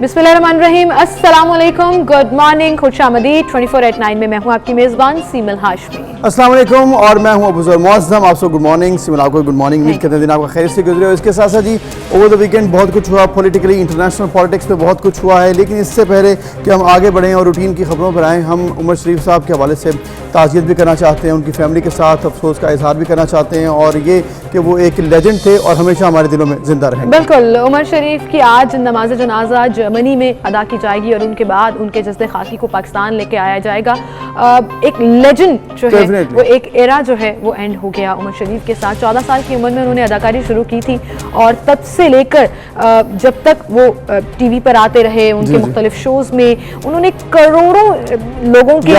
बिस्मिल्लाहिर्रहमानिर्रहीम, अस्सलाम वालेकुम, गुड मॉर्निंग, खुशामदीद। 24/9 में मैं हूं आपकी मेज़बान सीमल हाशमी। अस्सलाम वालेकुम और मैं हूं अबूज़र मुअज़्ज़म। आप सब गुड मॉर्निंग। सिमल आपको गुड मॉर्निंग। उम्मीद करते हैं दिन आपका खैर से गुजरे हो। इसके साथ साथ जी ओवर द वीकेंड बहुत कुछ हुआ, पॉलिटिकली इंटरनेशनल पॉलिटिक्स में बहुत कुछ हुआ है। लेकिन इससे पहले कि हम आगे बढ़ें और रूटीन की खबरों पर आएँ, हम उमर शरीफ साहब के हवाले से ताज़ियत भी करना चाहते हैं, उनकी फैमिली के साथ अफसोस का इजहार भी करना चाहते हैं, और ये कि वो एक लेजेंड थे और हमेशा हमारे दिलों में जिंदा रहेंगे। बिल्कुल, उमर शरीफ की आज नमाज जनाजा जर्मनी में अदा की जाएगी और उनके बाद उनके जस्दे खाकी को पाकिस्तान लेके आया जाएगा। एक लेजेंड जो है वो, एक एरा जो है वो एंड हो गया उमर शरीफ के साथ। 14 साल की उम्र में उन्होंने अदाकारी शुरू की थी और तब से लेकर जब तक वो टीवी पर आते रहे, उनके मुख्तलिफ शोज में उन्होंने करोड़ों लोगों के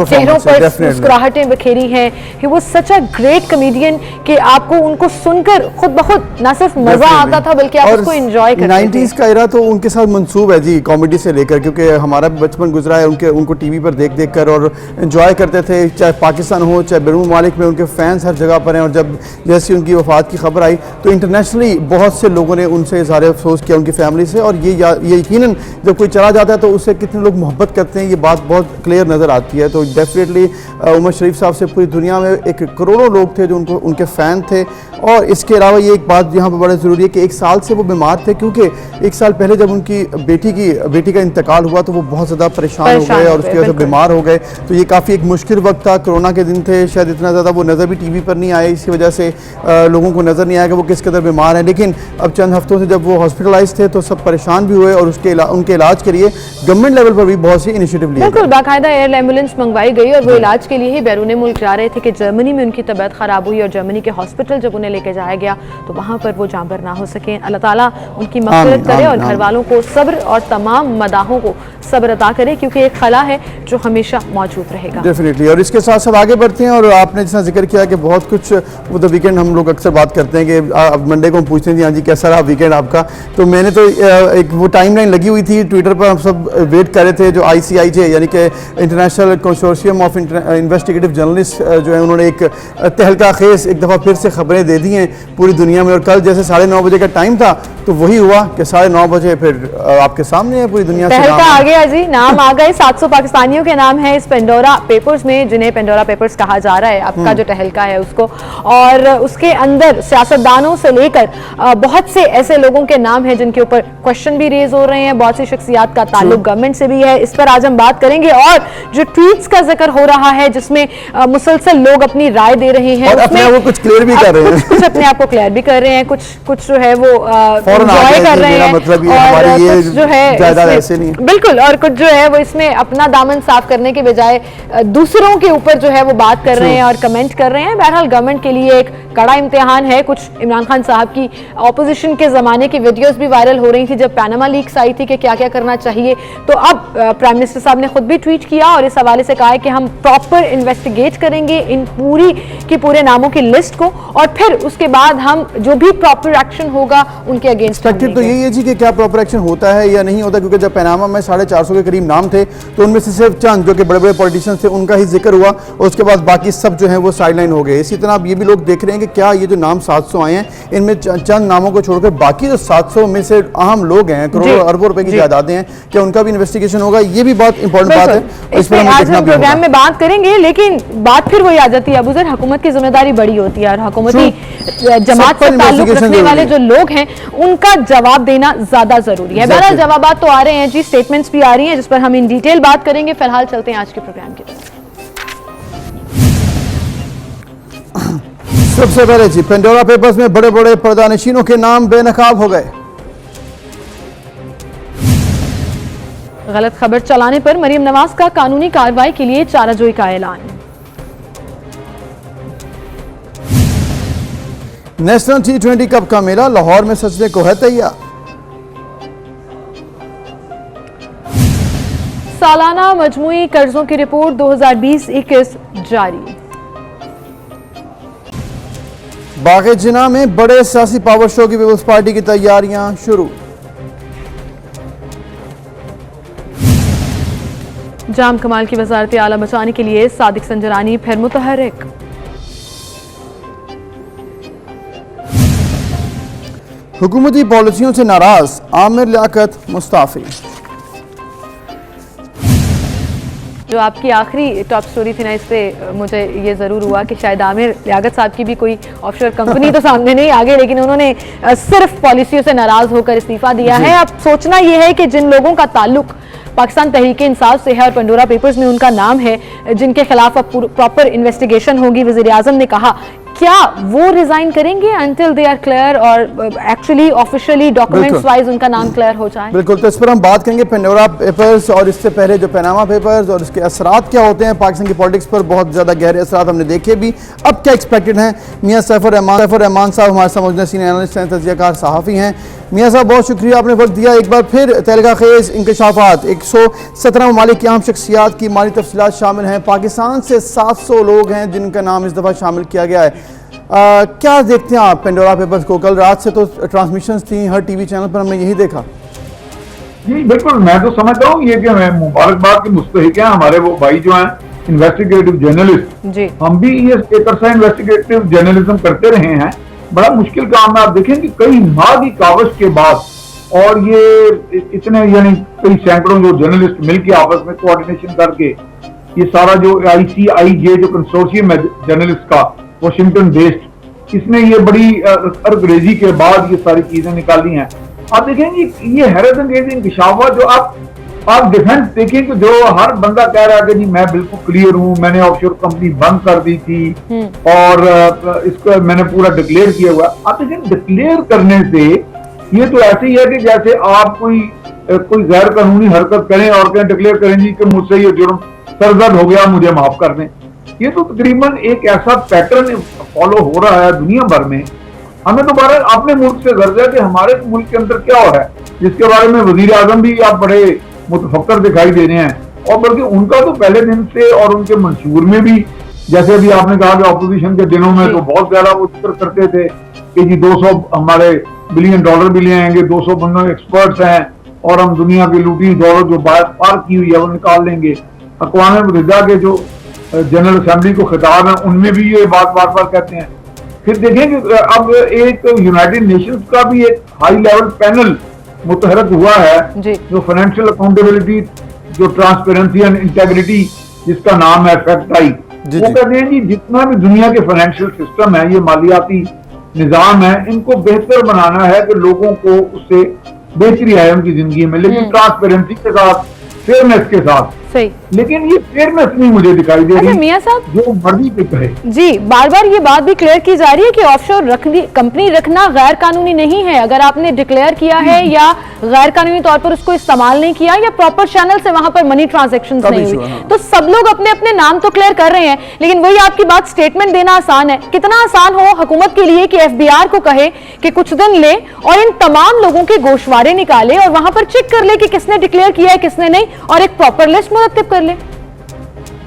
चेहरों पर मुस्कुराहटें बखेरी हैं। He was such a great comedian कि आपको उनको सुनकर खुद ब खुद न सिर्फ मजा आता था बल्कि आप उसको एंजॉय करते थे। 90s का एरा तो उनके साथ मंसूब है जी, कॉमेडी से लेकर, क्योंकि हमारा भी बचपन गुजरा है उनको टीवी पर देख देख कर और एंजॉय करते थे। चाहे पाकिस्तान हो चाहे बैरून ममालिक में उनके फैंस हर जगह पर हैं। और जब जैसे उनकी वफात की खबर आई तो इंटरनेशनली बहुत से लोगों ने उनसे इज़हार अफसोस किया, उनकी फैमिली से। और ये यकीनन जब कोई चला जाता है तो उससे कितने लोग मोहब्बत करते हैं, ये बात बहुत क्लियर नज़र आती है। तो डेफिनेटली उमर शरीफ साहब से पूरी दुनिया में एक करोड़ों लोग थे जो उनके फ़ैन थे। और इसके अलावा ये एक बात यहाँ पर बड़ा ज़रूरी है कि 1 साल से वो बीमार थे, क्योंकि 1 साल पहले जब उनकी बेटी का इंतकाल हुआ तो वो बहुत ज़्यादा परेशान हो गए और उसकी वजह से बीमार हो गए। तो ये काफ़ी एक मुश्किल वक्त था, कोरोना के दिन थे, शायद इतना ज़्यादा वो नज़र भी टीवी पर नहीं आए, इसी वजह से लोगों को नज़र नहीं आया कि वो किस कदर बीमार हैं। लेकिन अब चंद हफ्तों से जब वो हॉस्पिटलाइज थे तो सब परेशान भी हुए और उनके इलाज के लिए गवर्नमेंट लेवल पर भी बहुत सी इनिशिएटिव लिए। बिल्कुल, बाकायदा एयर एम्बुलेंस मंगवाई गई और वो इलाज के लिए ही बैरून मुल्क जा रहे थे कि जर्मनी में उनकी तबीयत खराब हुई और जर्मनी के हॉस्पिटल जब उन्हें लेके जाया गया तो वहां पर वो जांबर ना हो सके। अल्लाह ताला उनकी मग़फ़िरत करे और घर वालों को सब्र और तमाम मदाहों को सब्र अता करे, क्योंकि एक खला है जो हमेशा मौजूद रहेगा। डेफिनेटली। और इसके साथ साथ आगे बढ़ते हैं। और आपने जैसा जिक्र किया कि बहुत कुछ वो द वीकेंड हम लोग अक्सर बात करते हैं कि अब मंडे को हम पूछते हैं जी हाँ जी कैसा रहा वीकेंड आपका। तो मैंने तो एक वो टाइमलाइन लगी हुई थी ट्विटर पर, हम सब वेट कर रहे थे। जो ICIJ यानी कि international consortium of investigative journalist जो है, उन्होंने एक तहलका खेज एक दफ़ा फिर से खबरें दे दी हैं पूरी दुनिया में। और कल जैसे 9:30 बजे का टाइम था तो वही हुआ कि 9:30 बजे फिर आपके सामने है पूरी दुनिया से आ गया जी, नाम आ गए। 700 पाकिस्तानियों के नाम है इस पेंडोरा पेपर्स में, जिन्हें पेंडोरा पेपर्स कहा जा रहा है आपका जो टहलका है उसको। और उसके अंदर सियासतदानों से लेकर बहुत से ऐसे लोगों के नाम हैं जिनके ऊपर क्वेश्चन भी रेज हो रहे हैं। बहुत सी शख्सियात का ताल्लुक गवर्नमेंट से भी है, इस पर आज हम बात करेंगे। और जो ट्वीट्स का जिक्र हो रहा है जिसमें मुसलसल लोग अपनी राय दे रहे हैं, वो कुछ क्लियर भी कर रहे हैं, कुछ अपने आप को क्लियर भी कर रहे हैं, कुछ जो है वो एंजॉय कर रहे हैं, मतलब और कुछ जो है ऐसे नहीं। बिल्कुल, और कुछ जो है वो इसमें अपना दामन साफ करने के बजाय दूसरों के ऊपर जो है वो बात कर रहे हैं और कमेंट कर रहे हैं। बहरहाल गवर्नमेंट के लिए एक कड़ा इम्तिहान है। कुछ इमरान खान साहब की ऑपोजिशन के जमाने की वीडियोस भी वायरल हो रही थी जब पैनामा लीक्स आई थी कि क्या क्या करना चाहिए। तो अब प्राइम मिनिस्टर साहब ने खुद भी ट्वीट किया और इस हवाले से कहा है कि हम प्रॉपर इन्वेस्टिगेट करेंगे इन पूरे नामों की लिस्ट को, और फिर उसके बाद हम जो भी प्रॉपर एक्शन होगा उनके अगेंस्ट। तो यही है जी कि क्या प्रॉपर एक्शन होता है या नहीं होता, क्योंकि जब पैनामा में 450 के करीब नाम थे तो उनमें से सिर्फ चंद जो कि बड़े बड़े पॉलिटिशियंस थे उनका ही जिक्र हुआ और उसके बाद बाकी सब जो है वो साइडलाइन हो गए। इसी तरह अब ये भी लोग देख रहे हैं कि क्या ये जो नाम 700 आए हैं इनमें चंद नामों को छोड़कर बाकी जो 700 में से अहम लोग हैं, करोड़ों अरबों रुपए की जायदादें हैं, क्या उनका भी इन्वेस्टिगेशन होगा? ये भी बहुत इंपॉर्टेंट बात है, इस पर आज हम प्रोग्राम में बात करेंगे। लेकिन बात फिर वही आ जाती है अबूज़र, हुकूमत की जिम्मेदारी बड़ी होती है और हुकूमती जमात से ताल्लुक रखने वाले जो लोग हैं उनका जवाब देना ज्यादा जरूरी है। बहरहाल जवाबात तो आ रहे हैं जी, स्टेटमेंट्स भी आ रही हैं जिस पर हम इन डिटेल बात करेंगे। फिलहाल चलते हैं आज के प्रोग्राम की तरफ। सबसे पहले जी पेंडोरा पेपर्स में बड़े बड़े पर्दानशीनों के नाम बेनकाब हो गए। गलत खबर चलाने पर मरीम नवाज का कानूनी कार्रवाई के लिए चाराजोई का ऐलान। नेशनल T20 कप का मेला लाहौर में सजने को है तैयार। सालाना मजमूई कर्जों की रिपोर्ट 2020-21 जारी। बाग़े जिना में बड़े सियासी पावर शो की पीपल्स पार्टी की तैयारियां शुरू। जाम कमाल की वजारत आला बचाने के लिए सादिक संजरानी फिर मुतहर्रिक। हुकूमती पॉलिसियों से नाराज आमिर लियाकत मुस्ताफी। जो आपकी आखिरी टॉप स्टोरी थी ना, इस पे मुझे ये ज़रूर हुआ कि शायद आमिर लियाकत साहब की भी कोई ऑफशोर कंपनी तो सामने नहीं आ गई, लेकिन उन्होंने सिर्फ पॉलिसियों से नाराज़ होकर इस्तीफा दिया है। अब सोचना ये है कि जिन लोगों का ताल्लुक पाकिस्तान तहरीक इंसाफ से है और पंडोरा पेपर्स में उनका नाम है, जिनके खिलाफ अब प्रॉपर इन्वेस्टिगेशन होगी, वज़ीर आज़म ने कहा, क्या वो रिजाइन करेंगे अंटिल दे आर क्लियर और एक्चुअली ऑफिशियली डॉक्यूमेंट्स वाइज उनका नाम क्लियर हो जाए? बिल्कुल, तो इस पर हम बात करेंगे। पेंडोरा पेपर्स और इससे पहले जो पनामा पेपर्स और इसके असरात क्या होते हैं पाकिस्तान की पॉलिटिक्स पर, बहुत ज़्यादा गहरे असरात हमने देखे भी। अब क्या एक्सपेक्टेड हैं? मियाँ सैफुर रहमान साहब हमारे साथ मौजूद सीनियर एनालिस्ट हैं, तजज़ियाकार सहाफ़ी हैं। मियाँ साहब बहुत शुक्रिया, आपने वक्त दिया। एक बार फिर तहलका खेज़ इंकशाफात, 117 ममालिक की अहम शख्सियात की माली तफसीलात शामिल हैं। पाकिस्तान से 700 लोग हैं जिनका नाम इस दफ़ा शामिल किया गया है। क्या देखते हैं आप पेंडोरा पेपर्स को? कल रात से तो ट्रांसमिशंस थी हर टीवी चैनल पर, हमने यही देखा। जी बिल्कुल, मैं तो समझता हूँ ये कि मुबारकबाद के मुस्तहिक हैं हमारे वो भाई जो हैं इन्वेस्टिगेटिव जर्नलिस्ट। हम भी ये एक अरसा इन्वेस्टिगेटिव जर्नलिज्म करते रहे हैं। बड़ा मुश्किल काम है। आप देखें कि कई माह की कावश के बाद और ये इतने यानी कई सैकड़ों जो जर्नलिस्ट मिलकर आपस में कोऑर्डिनेशन करके ये सारा जो ICIJ जो कंसोर्शियम है जर्नलिस्ट का वाशिंगटन बेस्ड, इसने ये बड़ी अंग्रेजी के बाद ये सारी चीजें निकाली हैं। आप देखेंगे ये हैरत अंगेज इंकशाफात जो आप डिफेंस देखें कि जो हर बंदा कह रहा है कि जी मैं बिल्कुल क्लियर हूं, मैंने ऑफशोर कंपनी बंद कर दी थी और इसको मैंने पूरा डिक्लेयर किया हुआ। आप देखें डिक्लेयर करने से ये तो ऐसे ही है कि जैसे आप कोई गैर कानूनी हरकत करें और कहें डिक्लेयर करें जी कि मुझसे ये जुर्म सरजद हो गया, मुझे माफ कर दें। ये तो तकरीबन एक ऐसा पैटर्न फॉलो हो रहा है दुनिया भर में। हमें दोबारा अपने मुल्क से गर्ज है कि हमारे मुल्क के अंदर क्या हो रहा है, जिसके बारे में वजीर आजम भी आप बड़े मुतफक्कर दिखाई दे रहे हैं। और बल्कि उनका तो पहले दिन से और उनके मंशूर में भी, जैसे अभी आपने कहा कि ऑपोजिशन के दिनों में तो बहुत ज्यादा वो जिक्र करते थे कि जी 200 हमारे बिलियन डॉलर भी ले आएंगे, 200 बंदों एक्सपर्ट्स हैं और हम दुनिया की लूटी दौलत जो पार की हुई है वो निकाल लेंगे। अक़वाम मुत्तहिदा के जो जनरल असेंबली को खिताब है उनमें भी ये बात बार बार कहते हैं। फिर देखें कि अब एक यूनाइटेड नेशंस का भी एक हाई लेवल पैनल मुतहरक हुआ है जो फाइनेंशियल अकाउंटेबिलिटी, जो ट्रांसपेरेंसी एंड इंटेग्रिटी जिसका नाम है फैक्ट-आई, वो कहते हैं जी जितना भी दुनिया के फाइनेंशियल सिस्टम है, ये मालियाती निजाम है, इनको बेहतर बनाना है कि लोगों को उससे बेहतरी आए उनकी जिंदगी में, लेकिन ट्रांसपेरेंसी के साथ, फेयरनेस के साथ। सही, लेकिन ये फेयरनेस नहीं मुझे दिखाई दे रही। मियां साहब जो मर्जी पे कहे जी, बार बार ये बात भी क्लियर की जा रही है कि ऑफशोर कंपनी रखना गैर कानूनी नहीं है। अगर आपने डिक्लेयर किया है या गैर कानूनी तौर पर उसको इस्तेमाल नहीं किया या प्रॉपर चैनल से वहां पर मनी ट्रांजैक्शंस नहीं हुई, तो सब लोग अपने अपने नाम तो क्लियर कर रहे हैं। लेकिन वही आपकी बात, स्टेटमेंट देना आसान है। कितना आसान हो हुकूमत के लिए कि FBI को कहे कि कुछ दिन ले और इन तमाम लोगों के गोशवारे निकाले और वहां पर चेक कर ले कि किसने डिक्लेयर किया है किसने नहीं, और एक प्रॉपर लिस्ट मुरत्तिब कर ले।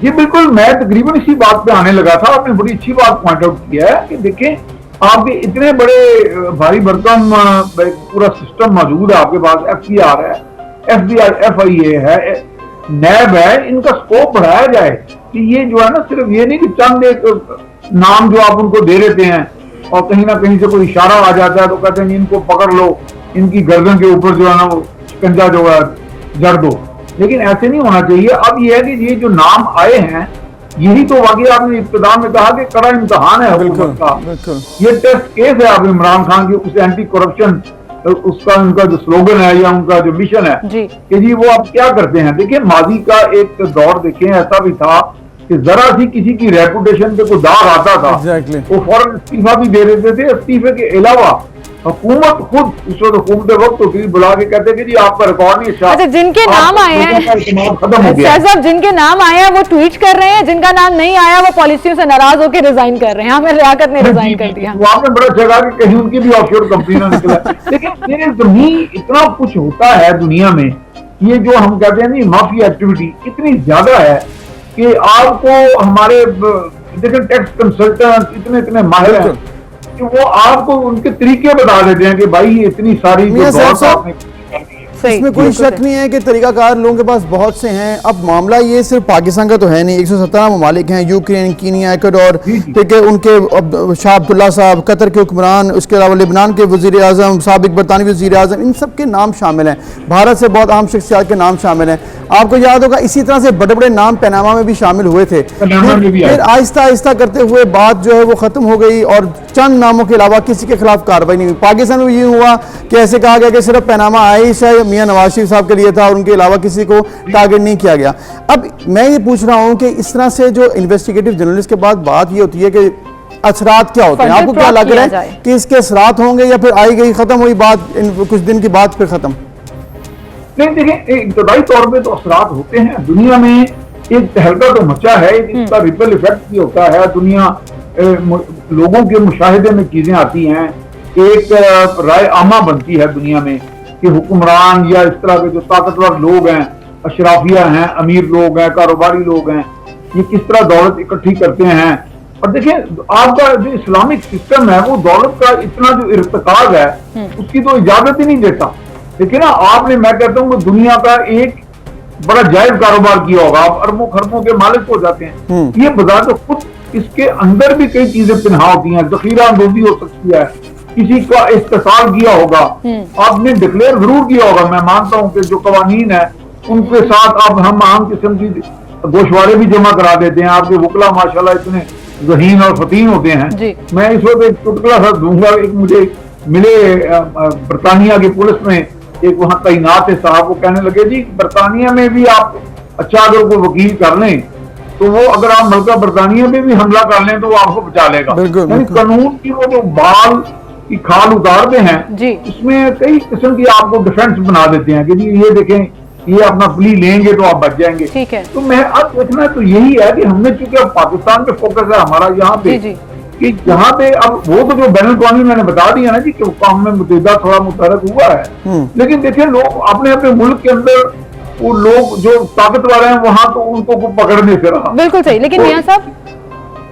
जी बिल्कुल, मैं तकरीबन इसी बात पे आने लगा था। आपने बड़ी अच्छी बात पॉइंट आउट किया है कि देखें आपके इतने बड़े भारी भरकम पूरा सिस्टम मौजूद है आपके पास। FCR है, FBI, FIA है, नैब है, इनका स्कोप बढ़ाया जाए कि ये जो है ना सिर्फ ये नहीं कि चंद एक नाम जो आप उनको दे देते हैं और कहीं ना कहीं से कोई इशारा आ जाता है तो कहते हैं इनको पकड़ लो, इनकी गर्दन के ऊपर जो है ना वो शिकंजा जो है जड़ दो। लेकिन ऐसे नहीं होना चाहिए। अब ये है कि ये जो नाम आए हैं यही तो वाकई आपने इब्तिदा में कहा कि कड़ा इम्तिहान है हुकूमत का। ये टेस्ट केस है अब इमरान खान की उस एंटी करप्शन उसका उनका जो स्लोगन है या उनका जो मिशन है कि जी वो अब क्या करते हैं। देखिए माजी का एक दौर देखें ऐसा भी था कि जरा सी किसी की रेपुटेशन पे कोई दाग आता था वो फौरन इस्तीफा भी दे देते थे। इस्तीफे के अलावा हुकूमत खुद उस हुकूमत वक्त वकील बुला के कहते कि जी आपका रिकॉर्ड नहीं अच्छा। अच्छा, जिनके नाम आए हैं खत्म हो गया साहब, जिनके नाम आए हैं वो ट्वीट कर रहे हैं, जिनका नाम नहीं आया वो पॉलिसियों से नाराज होकर रिजाइन कर रहे हैं। हमें लियाकत ने रिजाइन कर दिया। वहां पे बड़ा जगह कि कहीं उनकी भी ऑफशोर कंपनी ना निकला। लेकिन ये जमीन इतना कुछ होता है दुनिया में, ये जो हम कहते हैं नहीं माफिया एक्टिविटी इतनी ज्यादा है कि आपको हमारे देखिए टैक्स कंसल्टेंट इतने इतने माहिर हैं कि वो आपको उनके तरीके बता देते हैं कि भाई ये इतनी सारी इसमें कोई शक नहीं है कि तरीकाकार लोगों के पास बहुत से हैं। अब मामला ये सिर्फ पाकिस्तान का तो है नहीं, 117 ममालिक हैं, यूक्रेन, कीनिया, इक्वाडोर, ठीक है, उनके शाह अब्दुल्ला साहब, कतर के हुक्मरान, उसके अलावा लेबनान के वज़ीर आज़म, साबिक बरतानवी वज़ीर आज़म, इन सब के नाम शामिल हैं। भारत से बहुत अहम शख्सियात के नाम शामिल हैं। आपको याद होगा इसी तरह से बड़े बड़े नाम पनामा में भी शामिल हुए थे, फिर आहिस्ता आहिस्ता करते हुए बात जो है वो ख़त्म हो गई और चंद नामों के अलावा किसी के खिलाफ कार्रवाई नहीं हुई। पाकिस्तान में ये हुआ कि ऐसे कहा गया कि सिर्फ पनामा आइशा मियां नवाज शरीफ साहब के लिए था और उनके अलावा किसी को टारगेट नहीं किया गया। अब मैं ये पूछ रहा हूँ कि इस तरह से जो इन्वेस्टिगेटिव जर्नलिस्ट के बाद बात ये होती है कि असरात क्या होते हैं, आपको क्या लग रहा है कि इसके असरात होंगे या फिर आई गई खत्म हुई बात कुछ दिन के बाद फिर खत्म? नहीं, देखिए इब्तदाई तौर पे तो असरात होते हैं, दुनिया में एक तहलका तो मचा है, इसका रिपल इफेक्ट भी होता है, दुनिया लोगों के मुशाहिदे में चीजें आती हैं, एक राय आमा बनती है दुनिया में कि हुक्मरान या इस तरह के जो ताकतवर लोग हैं, अशराफिया हैं, अमीर लोग हैं, कारोबारी लोग हैं, ये किस तरह दौलत इकट्ठी करते हैं। और देखिए आपका जो इस्लामिक सिस्टम है वो दौलत का इतना जो इर्तिकाब है उसकी तो इजाजत ही नहीं देता। देखिए ना, आपने, मैं कहता हूँ कि दुनिया का एक बड़ा जायज कारोबार किया होगा, आप अरबों खरबों के मालिक हो जाते हैं। ये बाजार तो खुद इसके अंदर भी कई चीजें पिन्हा होती हैं, जखीरा अंदोजी हो सकती है, किसी का इस्तेसाल किया होगा, आपने डिक्लेयर जरूर किया होगा। मैं मानता हूँ कि जो कवानीन है उनके साथ अब हम आम किस्म की गोशवारे भी जमा करा देते हैं। आपके वकला माशाल्लाह इतने ज़हीन और फतीन होते हैं। मैं इस वक्त एक चुटकुला सा दूंगा। एक मुझे मिले बरतानिया की पुलिस में एक वहां तैनात है साहब, वो कहने लगे जी बरतानिया में भी आप अच्छा अगर कोई वकील कर लें तो वो, अगर आप मलका बरतानिया में भी हमला कर लें तो वो आपको बचा लेगा। कानून की वो जो बाल की खाल उतारते हैं उसमें कई किस्म की आपको डिफेंस बना देते हैं कि जी ये देखें ये अपना प्ली लेंगे तो आप बच जाएंगे। ठीक है। तो मैं अब देखना तो यही है कि हमने, चूंकि अब पाकिस्तान पे फोकस है हमारा यहाँ पे, कि यहाँ पे अब वो तो जो बैन अवी मैंने बता दिया ना जी कि काम में मुतहदा थोड़ा मुतहरक हुआ है, लेकिन देखिए लोग अपने अपने मुल्क के अंदर वो लोग जो ताकतवर हैं वहां तो उनको पकड़ने से रहा। बिल्कुल सही, लेकिन मियां साहब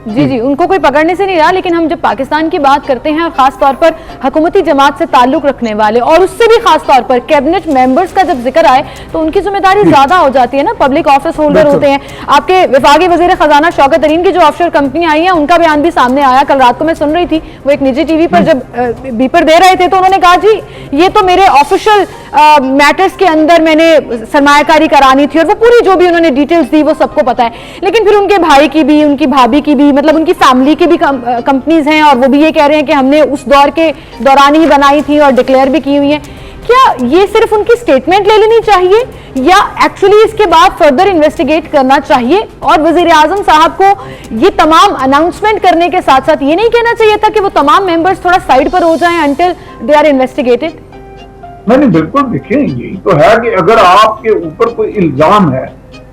जी उनको कोई पकड़ने से नहीं रहा, लेकिन हम जब पाकिस्तान की बात करते हैं और खास तौर पर हुकूमती जमात से ताल्लुक रखने वाले और उससे भी खास तौर पर कैबिनेट मेंबर्स का जब जिक्र आए तो उनकी जिम्मेदारी ज्यादा हो जाती है ना, पब्लिक ऑफिस होल्डर होते हैं। आपके विफाकी वजीर खजाना शौकत तरीन की जो ऑफशोर कंपनी आई है उनका बयान भी सामने आया। कल रात को मैं सुन रही थी, वो एक निजी टीवी पर जब बीपर दे रहे थे तो उन्होंने कहा जी ये तो मेरे ऑफिशियल मैटर्स के अंदर मैंने सरमायाकारी करानी थी और वो पूरी जो भी उन्होंने डिटेल्स दी वो सबको पता है। लेकिन फिर उनके भाई की भी, उनकी भाभी की भी, मतलब उनकी फैमिली की भी कंपनीज हैं और वो भी ये कह रहे हैं कि हमने उस दौर के दौरान ही बनाई थी और डिक्लेयर भी की हुई हैं। क्या ये सिर्फ उनकी स्टेटमेंट ले लेनी चाहिए या एक्चुअली इसके बाद फर्दर इन्वेस्टिगेट करना चाहिए? और वजीर आजम साहब को ये तमाम अनाउंसमेंट करने के साथ साथ ये नहीं कहना चाहिए था कि वो तमाम मेंबर्स थोड़ा साइड पर हो जाएं अंटिल दे आर इन्वेस्टिगेटेड? नहीं, बिल्कुल देखिए यही तो है कि अगर आपके ऊपर कोई इल्जाम है,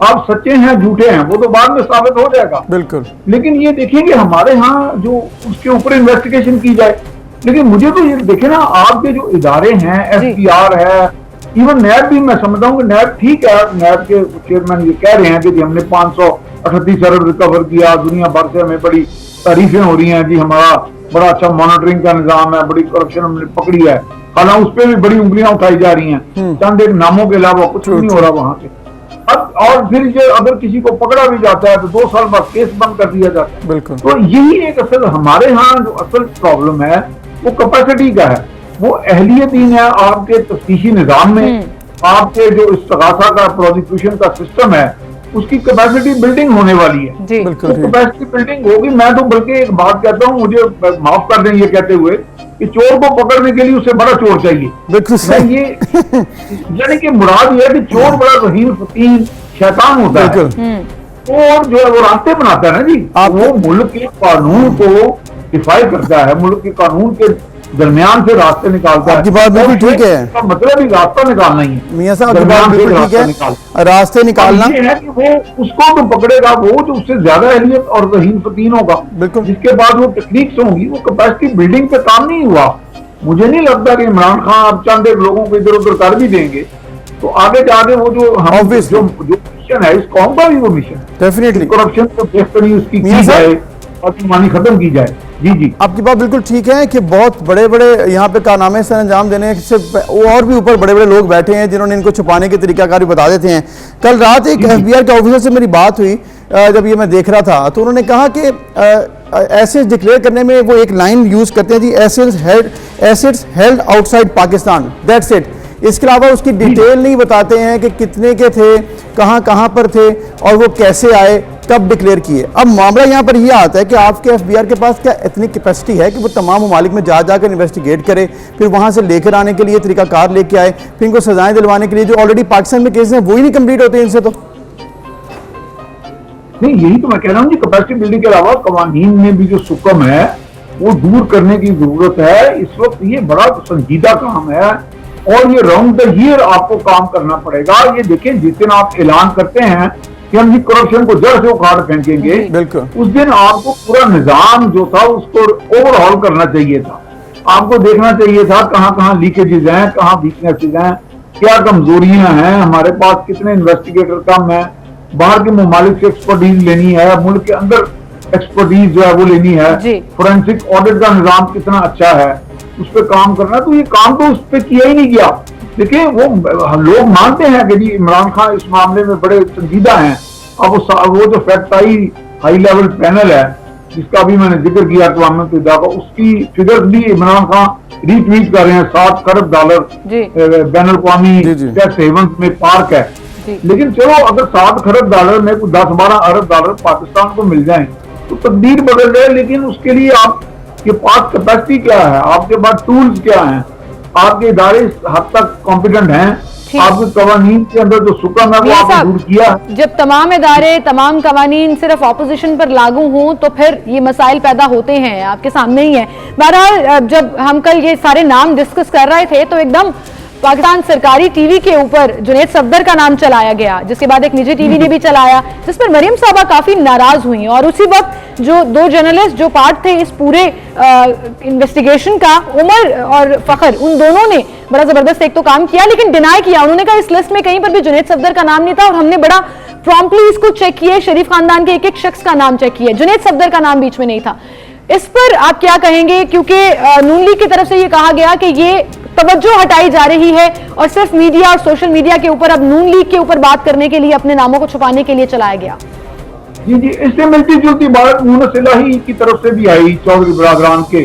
आप सच्चे हैं झूठे हैं वो तो बाद में साबित हो जाएगा। बिल्कुल। लेकिन ये देखेंगे हमारे यहाँ जो उसके ऊपर इन्वेस्टिगेशन की जाए। लेकिन मुझे तो ये देखे ना, आपके जो इदारे हैं, FPR है, इवन नैब भी, मैं समझता हूँ कि नैब ठीक है, नैब के चेयरमैन ये कह रहे हैं कि हमने 538 अरब रिकवर किया, दुनिया भर से हमें बड़ी तारीफें हो रही हैं जी, हमारा बड़ा अच्छा मॉनिटरिंग का निजाम है, बड़ी करप्शन हमने पकड़ी है। हालांकि उस पर भी बड़ी उंगलियां उठाई जा रही हैं, चंद एक नामों के अलावा कुछ नहीं हो रहा वहां से। अब और फिर ये अगर किसी को पकड़ा भी जाता है तो 2 साल बाद केस बंद कर दिया जाता है। बिल्कुल। तो यही एक असल हमारे यहाँ जो असल प्रॉब्लम है वो कैपेसिटी का है, वो अहलियत ही है आपके तफ्तीशी निजाम में, आपके जो इस्तगासा का प्रोसिक्यूशन का सिस्टम है उसकी कैपेसिटी बिल्डिंग होने वाली है। तो कैपेसिटी बिल्डिंग होगी। मैं तो बल्कि एक बात कहता हूँ, मुझे माफ कर दें ये कहते हुए कि चोर को पकड़ने के लिए उसे बड़ा चोर चाहिए। बिल्कुल ये यानी कि मुराद ये है कि चोर बड़ा रहीम फतीन शैतान होता है और जो है वो रास्ते बनाता है ना जी, वो मुल्क के कानून को डिफाई करता है, मुल्क के कानून के दरमियान से रास्ते निकालता है। आपकी बात बिल्कुल ठीक है, मतलब ही रास्ता निकालना ही है मियां साहब, आपकी बात बिल्कुल ठीक है, रास्ते निकालना है कि वो उसको तो पकड़ेगा वो जो उससे ज्यादा अहलियत और रहीम फतीन होगा, बिल्कुल, जिसके बाद वो टेक्निक्स होंगी, वो कैपेसिटी बिल्डिंग पे काम नहीं हुआ। मुझे नहीं लगता कि इमरान खान अब चंद एक लोगों को इधर उधर कर भी देंगे तो आगे जाके वो जो हम जो मिशन है इस कौम का भी वो मिशन डेफिनेटली करप्शन को देख कर उसकी की जाए, पाकिस्तानी खत्म की जाए। जी जी, आपकी बात बिल्कुल ठीक है कि बहुत बड़े बड़े यहाँ पे कारनामे से अंजाम देने से और भी ऊपर बड़े बड़े लोग बैठे हैं जिन्होंने इनको छुपाने के तरीकाकार भी बता देते हैं। कल रात एक FBI के ऑफिसर से मेरी बात हुई जब ये मैं देख रहा था, तो उन्होंने कहा कि एसेट्स डिक्लेयर करने में वो एक लाइन यूज़ करते हैं जी, assets held outside Pakistan, that's it. इसके अलावा उसकी डिटेल नहीं बताते हैं कि कितने के थे, कहाँ पर थे और वो कैसे आए, कब डिक्लेयर किए। अब मामला यहाँ पर यह आता है कि आपके FBI के पास क्या इतनी कैपेसिटी है कि वो तमाम ममालिक में जाकर इन्वेस्टिगेट करे, फिर वहाँ से लेकर आने के लिए तरीकाकार लेके आए, फिर इनको सजाएं दिलवाने के लिए जो ऑलरेडी पाकिस्तान में केस हैं वही नहीं कंप्लीट होते इनसे। तो नहीं, यही तो मैं कह रहा हूँ जी, कैपेसिटी बिल्डिंग के अलावा कवानीन में भी जो सुकम है वो दूर करने की जरूरत है। इस वक्त ये बड़ा संजीदा काम है और ये राउंड द ईयर आपको काम करना पड़ेगा। ये देखें, जिस दिन आप ऐलान करते हैं कि हम जी करप्शन को जड़ से उखाड़ फेंकेंगे, बिल्कुल, उस दिन आपको पूरा निजाम जो था उसको ओवरहॉल करना चाहिए था। आपको देखना चाहिए था कहाँ लीकेजेस हैं, कहाँ वीकनेसेस हैं, क्या कमजोरियां हैं, हमारे पास कितने इन्वेस्टिगेटर कम है, बाहर के ममालिक से एक्सपर्टीज लेनी है, मुल्क के अंदर एक्सपर्टीज जो है वो लेनी है, फोरेंसिक ऑडिट का निजाम कितना अच्छा है, उस पर काम करना। तो ये काम तो उस पर किया ही नहीं गया। देखिए, वो लोग मानते हैं कि जी इमरान खान इस मामले में बड़े संजीदा हैं। अब वो जो fact I high level panel है जिसका भी मैंने जिक्र किया अक़वाम मुत्तहिदा का, उसकी फिगर्स भी इमरान खान रीट्वीट कर रहे हैं। $7 खरब बैन अवी टैक्स हेवंस में पार्क है। लेकिन चलो, अगर $7 खरब में कुछ 10-12 अरब डॉलर पाकिस्तान को मिल जाए तो तकदीर बदल जाए। लेकिन उसके लिए आपके पास कैपेसिटी क्या है, आपके पास टूल्स क्या हैं, आपके इदारे इस हद तक कॉम्पिटेंट हैं, आपके कवानीन के अंदर जो सुकम है वो आपने दूर किया। जब तमाम इदारे, तमाम कवानीन सिर्फ ऑपोजिशन पर लागू हों तो फिर ये मसाइल पैदा होते हैं, आपके सामने ही है। बहरहाल, जब हम कल ये सारे नाम डिस्कस कर रहे थे तो एकदम पाकिस्तान सरकारी टीवी के ऊपर जुनैद सफदर का नाम चलाया गया, जिसके बाद एक निजी टीवी ने भी चलाया, जिस पर मरियम साहबा काफी नाराज हुई। और उसी वक्त जो 2 जर्नलिस्ट जो पार्ट थे इस पूरे इन्वेस्टिगेशन का, उमर और फखर, उन दोनों ने बड़ा जबरदस्त एक तो काम किया, लेकिन डिनाई किया। उन्होंने कहा इस लिस्ट में कहीं पर भी जुनैद सफदर का नाम नहीं था और हमने बड़ा प्रॉम्प्टली इसको चेक किए, शरीफ खानदान के एक शख्स का नाम चेक किया, जुनैद सफदर का नाम बीच में नहीं था। इस पर आप क्या कहेंगे? क्योंकि नून लीग की तरफ से ये कहा गया कि ये तवज्जो हटाई जा रही है और सिर्फ मीडिया और सोशल मीडिया के ऊपर अब नून लीग के ऊपर बात करने के लिए, अपने नामों को छुपाने के लिए चलाया गया। जी, इससे मिलती जुलती बात मुहम्मद सिलाही की तरफ से भी आई। चौधरी बरादरान के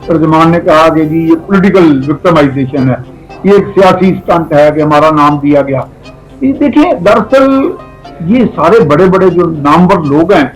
तर्जमान ने कहा कि जी ये पॉलिटिकल विक्टिमाइजेशन है, ये एक सियासी स्टंट है कि हमारा नाम दिया गया। देखिए, दरअसल ये सारे बड़े बड़े जो नामवर लोग हैं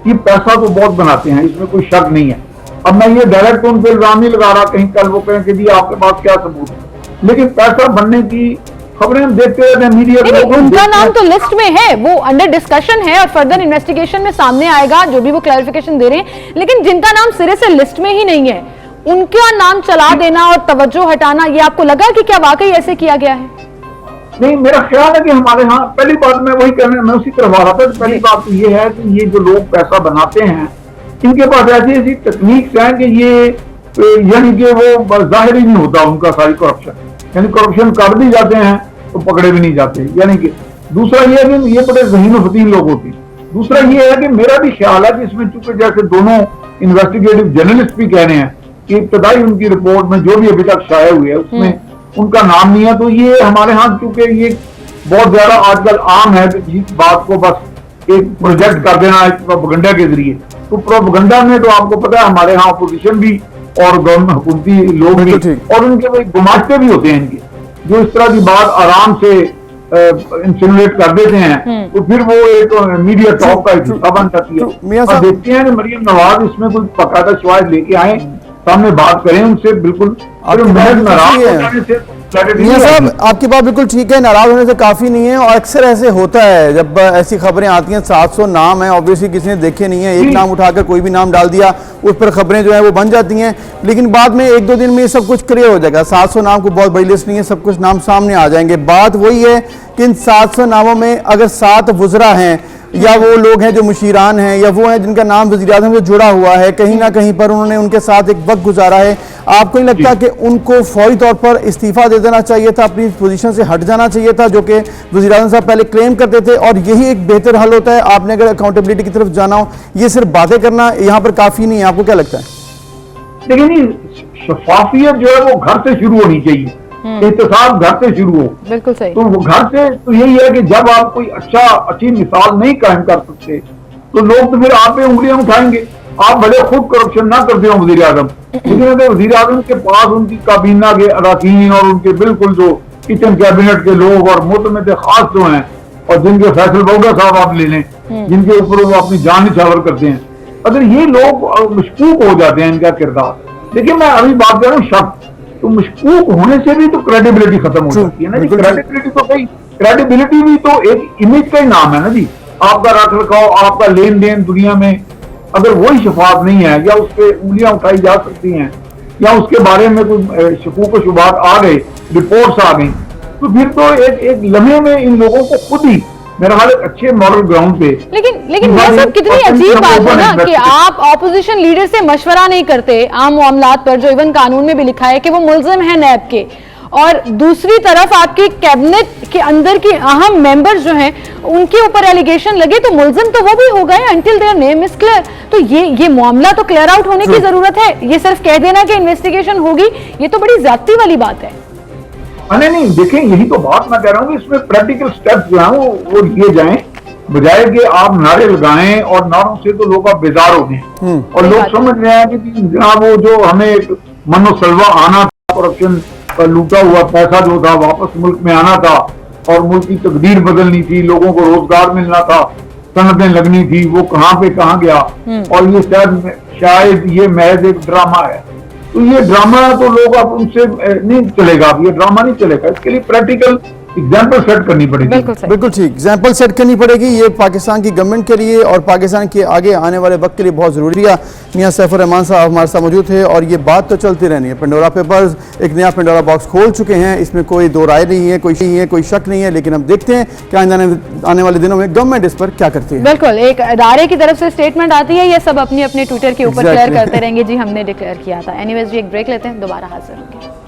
ये पैसा तो बहुत बनाते हैं, इसमें कोई शक नहीं है। अब मैं ये डायरेक्ट उन पर इल्जाम नहीं लगा रहा, कहीं कल वो कहें कि जी आपके पास क्या सबूत है, लेकिन पैसा बनने की खबरें हम देखते रहते हैं मीडिया में। उनका नाम तो लिस्ट में है, वो अंडर डिस्कशन है और फर्दर इन्वेस्टिगेशन में सामने आएगा जो भी वो क्लैरिफिकेशन दे रहे हैं। लेकिन जिनका नाम सिरे से लिस्ट में ही नहीं है उनका नाम चला देना और तवज्जो हटाना, ये आपको लगा कि क्या वाकई ऐसे किया गया है? नहीं, मेरा ख्याल है कि हमारे यहाँ पहली बात मैं वही करने, मैं उसी तरफ आ रहा था। पहली बात तो ये है कि ये जो लोग पैसा बनाते हैं इनके पास ऐसी ऐसी टेक्निक्स हैं कि ये यानी कि वो जाहिर ही नहीं होता उनका सारी करप्शन, यानी करप्शन कर भी जाते हैं तो पकड़े भी नहीं जाते। यानी कि दूसरा ये है कि ये बड़े ज़हीन और फतीन लोग होते हैं। दूसरा ये है कि मेरा भी ख्याल है कि इसमें चूंकि जैसे दोनों इन्वेस्टिगेटिव जर्नलिस्ट भी कह रहे हैं कि इब्तदाई उनकी रिपोर्ट में जो भी अभी तक शाया हुई है उसमें उनका नाम नहीं है, तो ये हमारे यहाँ चूंकि ये बहुत ज्यादा आजकल आम है कि इस बात को बस एक प्रोजेक्ट कर देना एक प्रोपेगेंडा के जरिए। तो प्रोपेगेंडा में तो आपको पता है हमारे यहाँ अपोजिशन भी और गवर्नमेंट हुकूमती लोग भी और उनके वो गुमाश्ते भी होते हैं इनके, जो इस तरह की बात आराम से इंसिनुएट कर देते हैं, तो फिर वो एक मीडिया टॉक का हिस्सा बन जाती है। और देखते हैं कि मरियम नवाज इसमें कोई बाकायदा शवाहिद लेके आए, सामने बात करें उनसे। बिल्कुल मियां साहब, आपकी बात बिल्कुल ठीक है, नाराज होने से काफ़ी नहीं है। और अक्सर ऐसे होता है जब ऐसी खबरें आती हैं, 700 नाम हैं, ऑब्वियसली किसी ने देखे नहीं है, एक नाम उठाकर कोई भी नाम डाल दिया, उस पर खबरें जो है वो बन जाती हैं, लेकिन बाद में 1-2 दिन में ये सब कुछ क्लियर हो जाएगा। 700 नाम को बहुत बड़ी लिस्ट नहीं है, सब कुछ नाम सामने आ जाएंगे। बात वही है कि इन 700 नामों में अगर 7 वुज़रा हैं, या वो लोग हैं जो मुशीरान हैं, या वो हैं जिनका नाम वज़ीर-ए-आज़म से जुड़ा हुआ है, कहीं ना कहीं पर उन्होंने उनके साथ एक वक्त गुजारा है, आपको नहीं लगता कि उनको फौरी तौर पर इस्तीफा दे देना चाहिए था, अपनी पोजीशन से हट जाना चाहिए था, जो कि वज़ीर-ए-आज़म साहब पहले क्लेम करते थे, और यही एक बेहतर हल होता है? आपने अगर अकाउंटेबिलिटी की तरफ जाना हो, ये सिर्फ बातें करना यहाँ पर काफ़ी नहीं है, आपको क्या लगता है? देखिए नहीं, शफाफियत जो है वो घर से शुरू होनी चाहिए, एहतसाब घर से शुरू हो। बिल्कुल सही। तो वो घर से तो यही है कि जब आप कोई अच्छी मिसाल नहीं कायम कर सकते तो लोग तो फिर आप पे उंगलियां उठाएंगे। आप भले खुद करप्शन ना करते हो वजीर आजम, लेकिन अगर वजीर आजम के पास उनकी काबीना के अरकान और उनके बिल्कुल जो किचन कैबिनेट के लोग और मुतमद खास जो हैं, और जिनके फैसल बौगा साहब आप ले लें, जिनके ऊपर वो अपनी जान निछावर करते हैं, अगर ये लोग मशकूक हो जाते हैं इनका किरदार, देखिए मैं अभी बात कर रहा हूँ शक, तो मशकूक होने से भी तो क्रेडिबिलिटी खत्म हो जाती है ना जी। क्रेडिबिलिटी तो भाई, क्रेडिबिलिटी भी तो एक इमेज का ही नाम है ना जी। आपका रख रखाव, आपका लेन देन दुनिया में अगर वही शफाफ नहीं है, या उस पर उंगलियां उठाई जा सकती हैं, या उसके बारे में कोई शकूक व शुबात आ गए, रिपोर्ट्स आ गई, तो फिर तो एक लम्हे में इन लोगों को खुद ही मेरा ख्याल एक अच्छे मॉरल ग्राउंड पे। लेकिन यह सब कितनी अजीब बात है ना कि आप ऑपोजिशन लीडर से मशवरा नहीं करते आम मामलात पर, जो इवन कानून में भी लिखा है कि वो मुल्जिम है नैब के, और दूसरी तरफ आपके कैबिनेट के अंदर के अहम मेंबर्स जो हैं उनके ऊपर एलिगेशन लगे, तो मुल्जिम तो वो भी हो गए until their name is clear. तो ये मामला तो क्लियर आउट होने की जरूरत है। ये सिर्फ कह देना कि इन्वेस्टिगेशन होगी, ये तो बड़ी ज्यादती वाली बात है। नहीं, देखें यही तो बात मैं कह रहा हूँ कि इसमें प्रैक्टिकल स्टेप्स जो हैं वो लिए जाएं, बजाय कि आप नारे लगाएं, और नारों से तो लोग आप बेजार हो गए और लोग समझ रहे हैं कि जनाब वो जो हमें एक मनोसलवा आना था, करप्शन का लूटा हुआ पैसा जो था वापस मुल्क में आना था, और मुल्क की तकदीर बदलनी थी, लोगों को रोजगार मिलना था, सनतें लगनी थी, वो कहाँ पे कहाँ गया, और ये शायद ये महज एक ड्रामा है। तो ये ड्रामा तो लोग अब उनसे नहीं चलेगा, अब ये ड्रामा नहीं चलेगा, इसके लिए प्रैक्टिकल एग्जाम्पल सेट करनी पड़ेगी। बिल्कुल ठीक, एग्जाम्पल सेट करनी पड़ेगी। ये पाकिस्तान की गवर्नमेंट के लिए और पाकिस्तान के आगे आने वाले वक्त के लिए बहुत ज़रूरी है। मियां सैफुर रहमान साहब हमारे साथ मौजूद थे, और ये बात तो चलती रहनी है। पेंडोरा पेपर्स एक नया पेंडोरा बॉक्स खोल चुके हैं, इसमें कोई दो राय नहीं है, कोई शक नहीं है, लेकिन हम देखते हैं कि आने वाले दिनों में गवर्नमेंट इस पर क्या करती है। बिल्कुल, एक अदारे की तरफ से स्टेटमेंट आती है, ये सब अपने अपने ट्विटर के ऊपर क्लियर करते रहेंगे, जी हमने डिक्लेयर किया था। एनीवेज जी, एक ब्रेक लेते हैं, दोबारा हाजिर होंगे।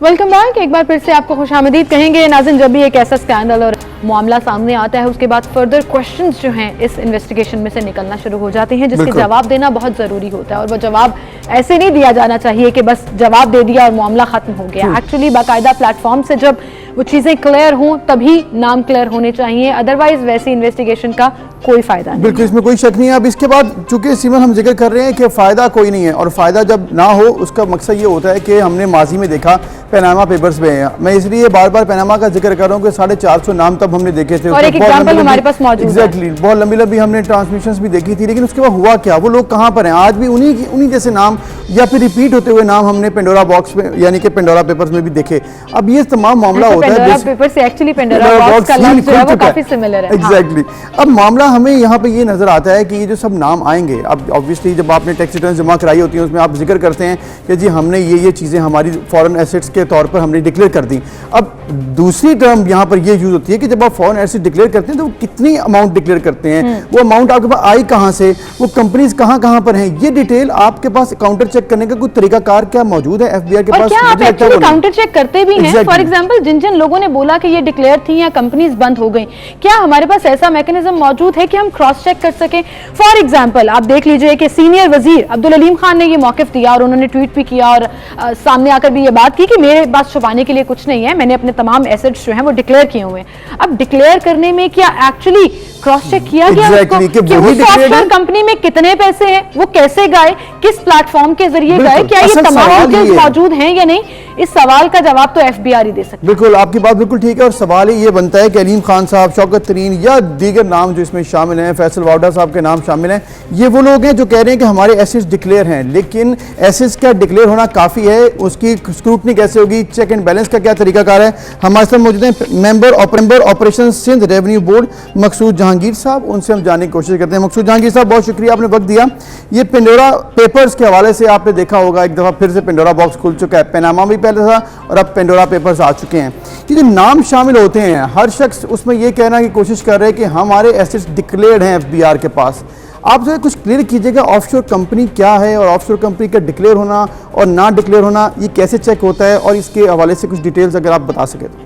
Welcome back. एक बार फिर से आपको खुशामदीद कहेंगे। नाज़रीन, जब भी एक ऐसा स्कैंडल और मामला सामने आता है, उसके बाद फर्दर क्वेश्चंस जो हैं इस इन्वेस्टिगेशन में से निकलना शुरू हो जाते हैं, जिसके जवाब देना बहुत ज़रूरी होता है। और वो जवाब ऐसे नहीं दिया जाना चाहिए कि बस जवाब दे दिया और मामला ख़त्म हो गया। एक्चुअली बाकायदा प्लेटफॉर्म से जब वो चीज़ें क्लियर हों तभी नाम क्लियर होने चाहिए, अदरवाइज वैसी इन्वेस्टिगेशन का कोई फायदा नहीं। बिल्कुल, इसमें कोई शक नहीं है। अब इसके बाद चूंकि सिमर हम जिक्र कर रहे हैं कि फ़ायदा कोई नहीं है, और फ़ायदा जब ना हो उसका मकसद ये होता है कि हमने माजी में देखा पनामा पेपर्स में है। मैं इसलिए बार बार पनामा का जिक्र कर रहा हूँ कि 450 नाम तब हमने देखे थे, और एक एग्जांपल हमारे पास मौजूद है। एग्जैक्टली, बहुत लंबी लंबी हमने ट्रांसमिशंस भी देखी थी, लेकिन उसके बाद हुआ क्या? वो लोग कहाँ पर हैं आज भी? उन्हीं जैसे नाम या फिर रिपीट होते हुए नाम हमने पेंडोरा बॉक्स में यानी कि पेंडोरा पेपर्स में भी देखे। अब ये तमाम मामला होता है, पेपर से एक्चुअली पेंडोरा बॉक्स का लफ्ज़ जो है वो काफी सिमिलर है। एग्जैक्टली। अब मामला हमें यहाँ पे ये नजर आता है कि ये जो सब नाम आएंगे, अब ऑब्वियसली जब आपने टैक्स रिटर्न जमा कराई होती है उसमें आप जिक्र करते हैं कि जी हमने ये चीज़ें हमारी फॉरेन एसेट्स के तौर पर हमने डिक्लेयर कर दी। अब दूसरी टर्म यहाँ पर ये यूज होती है कि जब आप फॉरेन एसेट डिक्लेयर करते हैं तो कितनी अमाउंट डिक्लेयर करते हैं, वो अमाउंट आपके पास आई कहाँ से, वो कंपनीज कहाँ पर हैं, ये डिटेल आपके पास काउंटर चेक करने का कोई तरीकाकार क्या मौजूद है एफबीआई के पास? क्या आप एक्चुअली काउंटर चेक करते भी हैं? फॉर एग्जांपल, जिन लोगों ने बोला कि ये डिक्लेयर थी या कंपनीज बंद हो गई, क्या हमारे पास ऐसा मैकेनिज्म मौजूद है कि हम क्रॉस चेक कर सकें? फॉर एग्जांपल, आप देख लीजिए कि सीनियर वजीर अब्दुल अलीम खान ने ये मौकिफ दिया और उन्होंने ट्वीट भी किया और सामने आकर भी ये बात की कि मेरे पास छुपाने के लिए कुछ नहीं है, मैंने अपने तमाम एसेट्स जो हैं वो डिक्लेयर किए हुए हैं। अब डिक्लेयर करने में क्या एक्चुअली क्रॉस चेक किया गया कि उस ऑफशोर कंपनी में कितने पैसे हैं, वो कैसे गए, किस प्लेटफॉर्म के जरिए गए, क्या ये तमाम डिटेल्स मौजूद हैं या नहीं? इस सवाल का जवाब तो एफबीआर ही दे सकती है। बिल्कुल, आपकी बात बिल्कुल ठीक है। और सवाल ही ये बनता है कि अलीम खान साहब, शौकत तरीन या दीगर नाम जो इसमें शामिल हैं, फैसल वावडा साहब के नाम शामिल हैं, ये वो लोग हैं जो कह रहे हैं कि हमारे एसेट्स डिक्लेयर हैं, लेकिन एसेट्स क्या डिक्लेयर होना काफ़ी है? उसकी स्क्रूटनी कैसे होगी? चेक एंड बैलेंस का क्या तरीकाकार है? हमारे साथ मौजूद हैं member operation Sindh revenue board Maqsood Jahangir sahab, उनसे हम जानने की कोशिश करते हैं। मकसूद जहांगीर साहब, बहुत शुक्रिया, आपने वक्त दिया। ये पेंडोरा पेपर्स के हवाले से आपने देखा होगा, एक दफ़ा फिर से पेंडोरा बॉक्स खुल चुका है। पनामा भी पहले था और अब पेंडोरा पेपर्स आ चुके हैं। ये जो नाम शामिल होते हैं, हर शख्स उसमें ये कहना की कोशिश कर रहे हैं कि हमारे एसेट्स डिक्लेयर्ड हैं एफबीआर के पास। आप जो कुछ क्लियर कीजिएगा, ऑफशोर कंपनी क्या है और ऑफशोर कंपनी का डिक्लेयर होना और ना डिक्लेयर होना ये कैसे चेक होता है, और इसके हवाले से कुछ डिटेल्स अगर आप बता सके तो।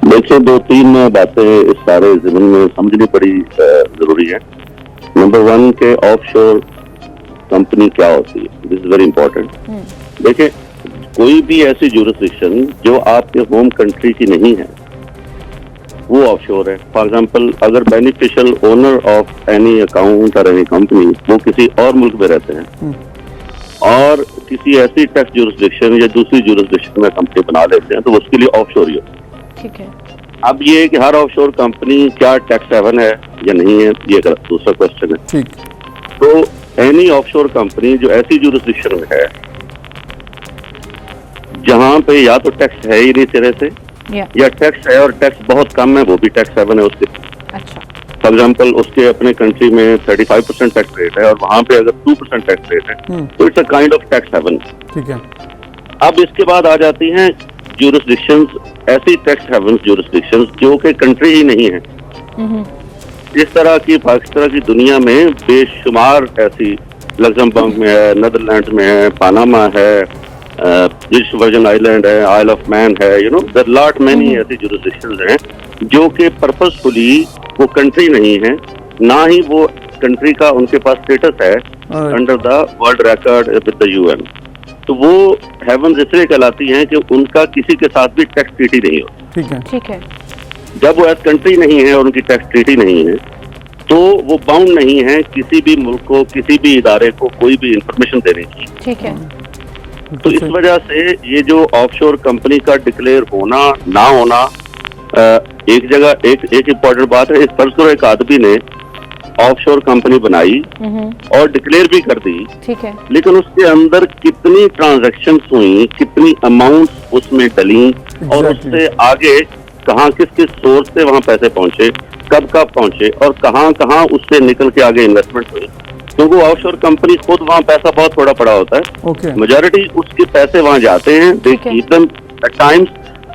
देखिए, 2-3 बातें इस सारे ज़मीन में समझनी बड़ी जरूरी है। नंबर 1 के ऑफशोर कंपनी क्या होती है, दिस इज वेरी इंपॉर्टेंट। देखिए, कोई भी ऐसी जुरिस्डिक्शन जो आपके होम कंट्री की नहीं है वो ऑफशोर है। फॉर एग्जांपल, अगर beneficial owner of any account और एनी कंपनी वो किसी और मुल्क में रहते हैं और किसी ऐसी टैक्स जुरिस्डिक्शन या दूसरी जुरिस्डिक्शन में कंपनी बना लेते हैं तो उसके लिए ऑफशोर ही होता है। ठीक है। अब ये कि हर ऑफशोर कंपनी क्या टैक्स हेवन है या नहीं है, ये दूसरा क्वेश्चन है। ठीक। तो एनी ऑफशोर कंपनी जो ऐसी जुरिस्डिक्शन में है जहां पे या तो टैक्स है ही नहीं सिरे से या टैक्स है और टैक्स बहुत कम है, वो भी टैक्स हेवन है उसके। अच्छा। फॉर एग्जाम्पल, उसके अपने कंट्री में 35% टैक्स रेट है और वहां पे अगर 2% टैक्स रेट है तो it's a kind of tax haven. ठीक है। अब इसके बाद आ जाती हैं जुरिस्डिक्शंस, ऐसी टैक्स हेवन जुरिस्डिक्शंस जो कि कंट्री ही नहीं है। इस तरह की पाकिस्तान की दुनिया में बेशुमार ऐसी, लग्जमबर्ग में है, नीदरलैंड्स में है, पनामा है, ब्रिटिश वर्जन आइलैंड है, आइल ऑफ मैन है, you know there lot many ऐसी जुरिस्डिक्शंस हैं जो कि पर्पसफुली वो कंट्री नहीं है, ना ही वो कंट्री का उनके पास स्टेटस है under the world record with the UN. तो वो हेवन इसलिए कहलाती हैं कि उनका किसी के साथ भी टैक्स ट्रीटी नहीं होती। ठीक है। ठीक है। जब वो एज कंट्री नहीं है और उनकी टैक्स ट्रीटी नहीं है तो वो बाउंड नहीं है किसी भी मुल्क को, किसी भी इदारे को कोई भी इंफॉर्मेशन देने की। ठीक है। तो इस वजह से ये जो ऑफशोर कंपनी का डिक्लेयर होना ना होना, एक जगह एक इम्पोर्टेंट बात है। इस फर्ज करो एक आदमी ने ऑफशोर कंपनी बनाई और डिक्लेयर भी कर दी, ठीक है, लेकिन उसके अंदर कितनी ट्रांजैक्शंस हुई, कितनी अमाउंट उसमें डली और उससे आगे कहाँ किस किस सोर्स से वहाँ पैसे पहुंचे, कब पहुंचे और कहाँ उससे निकल के आगे इन्वेस्टमेंट हुई, क्योंकि ऑफशोर कंपनी खुद वहाँ पैसा बहुत थोड़ा पड़ा होता है। मेजॉरिटी उसके पैसे वहाँ जाते हैं, they keep them at times,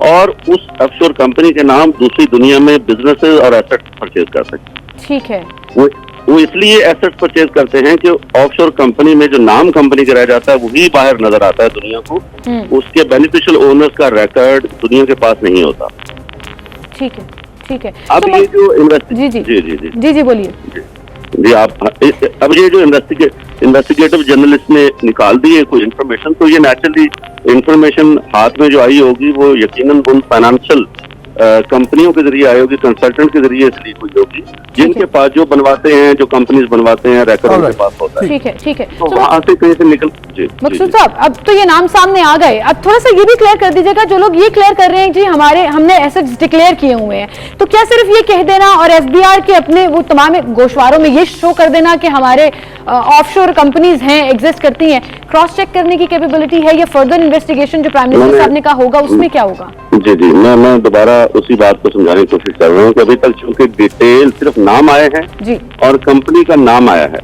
और उस ऑफशोर कंपनी के नाम दूसरी दुनिया में बिजनेसेस और एसेट्स परचेज करते हैं। ठीक है। वो इसलिए एसेट्स परचेज करते हैं कि ऑफशोर कंपनी में जो नाम कंपनी का रह जाता है वही बाहर नजर आता है दुनिया को, उसके बेनिफिशियल ओनर्स का रिकॉर्ड दुनिया के पास नहीं होता। ठीक है, ठीक है। अब ये जो जी बोलिए जी आप, अब ये जो इन्वेस्टिगेटिव जर्नलिस्ट ने निकाल दी है कोई इन्फॉर्मेशन, तो ये नेचुरली इन्फॉर्मेशन हाथ में जो आई होगी वो यकीनन उन फाइनेंशियल कंपनियों के जरिए आई होगी, कंसल्टेंट के जरिए इसलिए हुई होगी, जिनके पास जो बनवाते हैं, जो कंपनीज बनवाते हैं, रेकॉर्ड उनके पास होता है। ठीक है, ठीक है। तो वहाँ से कहीं से निकल। मकसूद साहब, अब तो ये नाम सामने आ गए, अब थोड़ा सा ये भी क्लियर कर दीजिएगा, जो लोग ये क्लियर कर रहे हैं जी हमने एसेट्स डिक्लेयर किए हुए हैं, तो क्या सिर्फ ये कह देना और एफबीआर के अपने वो तमाम गोशवारों में ये शो कर देना कि हमारे ऑफशोर कंपनीज हैं, एग्जिस्ट करती हैं, क्रॉस चेक करने की कैपेबिलिटी है, या फर्दर इन्वेस्टिगेशन जो प्राइम मिनिस्टर साहब ने कहा होगा उसमें क्या होगा? जी मैं दोबारा उसी बात को समझाने की कोशिश कर रहा हूँ कि अभी तक चूंकि डिटेल सिर्फ नाम आए हैं जी और कंपनी का नाम आया है,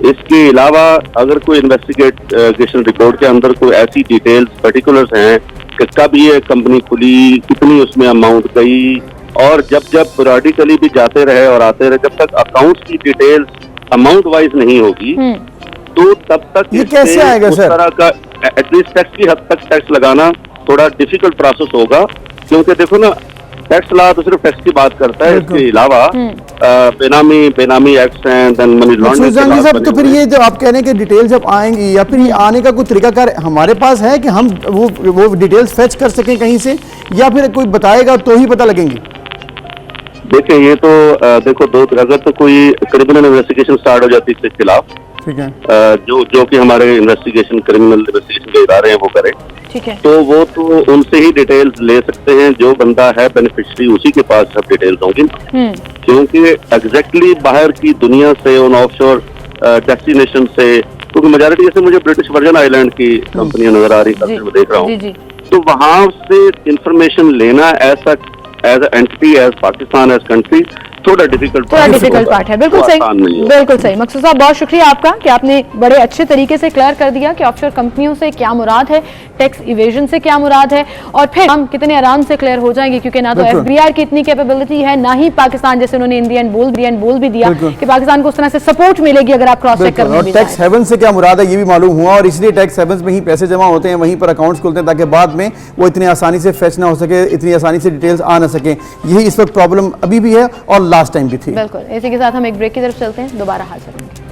इसके अलावा अगर कोई इन्वेस्टिगेशन रिपोर्ट के अंदर कोई ऐसी डिटेल्स पर्टिकुलर्स हैं कि कब ये कंपनी खुली, कितनी उसमें अमाउंट गई, और जब पीरियडिकली भी जाते रहे और आते रहे, जब तक अकाउंट्स की डिटेल्स अमाउंट वाइज नहीं होगी तो तब तक ये कैसे आएगा सर? तरह का एटलीस्ट टैक्स की हद तक टैक्स लगाना थोड़ा डिफिकल्ट प्रोसेस होगा, क्योंकि देखो ना, टैक्स लॉ तो सिर्फ टैक्स की बात करता है, इसके अलावा बेनामी एक्ट्स हैं, देन मनी लॉन्ड्रिंग। तो फिर ये जो आप कह रहे हैं कि डिटेल जब आएंगी या फिर ये आने का कोई तरीकाकार हमारे पास है कि हम वो डिटेल्स फेच कर सकें कहीं से, या फिर कोई बताएगा तो ही पता लगेंगी? देखिए, ये तो देखो अगर तो कोई क्रिमिनल इन्वेस्टिगेशन स्टार्ट हो जाती है इसके खिलाफ ठीक है। जो कि हमारे इन्वेस्टिगेशन, क्रिमिनल इन्वेस्टिगेशन के इदारे हैं वो करें, ठीक है। तो वो तो उनसे ही डिटेल्स ले सकते हैं। जो बंदा है बेनिफिशियरी उसी के पास सब डिटेल्स होंगी, क्योंकि एग्जैक्टली बाहर की दुनिया से, उन ऑफशोर डेस्टिनेशन से, क्योंकि मेजॉरिटी जैसे मुझे ब्रिटिश वर्जन आइलैंड की कंपनियां नजर आ रही है, मैं देख रहा हूँ, तो वहां से इंफॉर्मेशन लेना as entity, as Pakistan, as country, थोड़ा डिफिकल्ट पार्ट है। बिल्कुल सही, बिल्कुल सही। मकसूद साहब, बहुत शुक्रिया आपका कि आपने बड़े अच्छे तरीके से क्लियर कर दिया कि ऑफशोर कंपनियों से क्या मुराद है, टैक्स इवेजन से क्या मुराद है, और फिर हम कितने आराम से क्लियर हो जाएंगे, क्योंकि ना तो एफबीआर की इतनी कैपेबिलिटी है, ना ही पाकिस्तान, जैसे उन्होंने इंडियन बोल भी दिया कि पाकिस्तान को उस तरह से सपोर्ट मिलेगी अगर आप क्रॉस चेक करेंगे। टैक्स हेवन से क्या मुराद है ये भी मालूम हुआ, और इसलिए टैक्स हेवन में ही पैसे जमा होते हैं, वहीं पर अकाउंट्स खुलते हैं, ताकि बाद में वो इतनी आसानी से फेच ना हो सके, इतनी आसानी से डिटेल्स आ ना सके। यही इस वक्त प्रॉब्लम अभी भी है और लास्ट टाइम भी थी। बिल्कुल। इसी के साथ हम एक ब्रेक की तरफ चलते हैं, दोबारा हाजिर होंगे।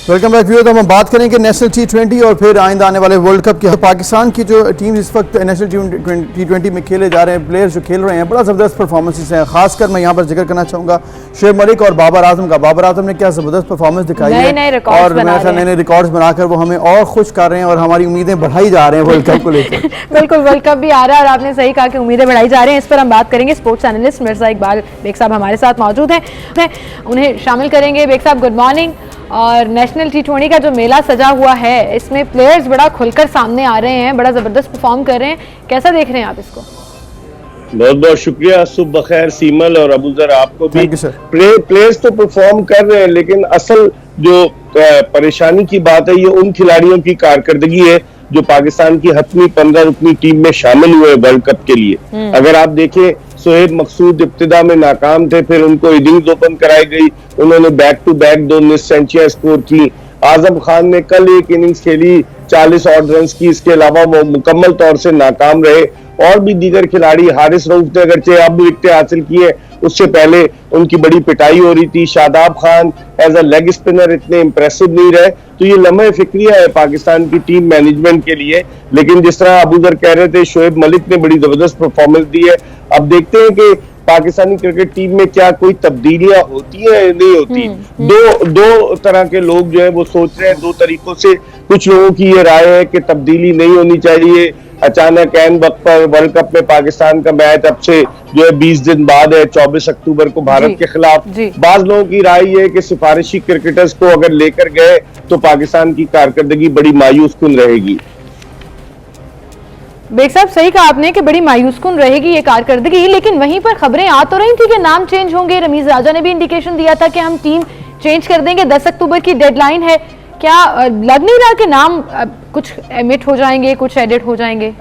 Welcome back viewers. हम बात करेंगे नेशनल T20 और फिर आइंदा आने वाले वर्ल्ड कप की। पाकिस्तान की जो टीम इस वक्त नेशनल T20 में खेले जा रहे हैं, प्लेयर्स जो खेल रहे हैं, बड़ा ज़बरदस्त परफॉर्मेंसेस हैं। खासकर मैं यहाँ पर जिक्र करना चाहूँगा शुएब मलिक और बाबर आजम का। बाबर आजम ने क्या ज़बरदस्त परफॉर्मेंस दिखाई है, और मेरे ख्याल नए रिकॉर्ड्स बनाकर वो हमें और खुश कर रहे हैं और हमारी उम्मीदें बढ़ाई जा रहे हैं वर्ल्ड कप को लेकर। बिल्कुल, वर्ल्ड कप भी आ रहा है और आपने सही कहा कि उम्मीदें बढ़ाई जा रही हैं। इस पर हम बात करेंगे। स्पोर्ट्स एनालिस्ट मिर्जा इकबाल बेग साहब हमारे साथ मौजूद हैं, उन्हें शामिल करेंगे। बेग साहब, गुड मॉर्निंग। और नेशनल T20 का जो मेला सजा हुआ है, इसमें प्लेयर्स बड़ा खुलकर सामने आ रहे हैं, बड़ा जबरदस्त परफॉर्म कर रहे हैं, कैसा देख रहे हैं आप इसको? बहुत बहुत शुक्रिया। सुबह बखैर सीमल और अबूजर, आपको भी। प्लेयर्स तो परफॉर्म कर रहे हैं, लेकिन असल जो परेशानी की बात है ये उन खिलाड़ियों की कारकर्दगी है जो पाकिस्तान की हतमी 15 रुकनी टीम में शामिल हुए वर्ल्ड कप के लिए। अगर आप देखें, शोएब मकसूद इब्तिदा में नाकाम थे, फिर उनको इनिंग्स ओपन कराई गई, उन्होंने बैक टू बैक 2 मिस सेंचुरियां स्कोर की। आजम खान ने कल एक इनिंग्स खेली, 40 ऑड रन की, इसके अलावा वो मुकम्मल तौर से नाकाम रहे। और भी दीगर खिलाड़ी, हारिस रऊफ ने अगरचे अब विकेटें हासिल की है, उससे पहले उनकी बड़ी पिटाई हो रही थी। Shadab Khan as a leg spinner इतने इंप्रेसिव नहीं रहे। तो ये लम्हे फिक्रिया है पाकिस्तान की टीम मैनेजमेंट के लिए। लेकिन जिस तरह अबूजर कह रहे थे, शोएब मलिक ने बड़ी जबरदस्त परफॉर्मेंस दी है। अब देखते हैं कि पाकिस्तानी क्रिकेट टीम में क्या कोई तब्दीलियां होती है या नहीं होती। दो तरह के लोग जो है वो सोच रहे हैं, 2 तरीकों से। कुछ लोगों की ये राय है कि तब्दीली नहीं होनी चाहिए, अचानक ऐन वक्त पर वर्ल्ड कप में पाकिस्तान का मैच अब से जो है 20 दिन बाद है, 24 अक्टूबर को भारत के खिलाफ। बाज लोगों की राय ये है कि सिफारिशी क्रिकेटर्स को अगर लेकर गए तो पाकिस्तान की कारकर्दगी बड़ी मायूस कुन रहेगी। बेग साहब, सही कहा आपने कि बड़ी मायूस कुन रहेगी ये कारकर्दगी, लेकिन वहीं पर खबरें आ तो रही थी कि नाम चेंज होंगे। रमीज राजा ने भी इंडिकेशन दिया था कि हम टीम चेंज कर देंगे, 10 अक्टूबर की डेडलाइन है। क्या लग नहीं रहा कि नाम कुछ एमिट हो जाएंगे, कुछ एडिट हो जाएंगे?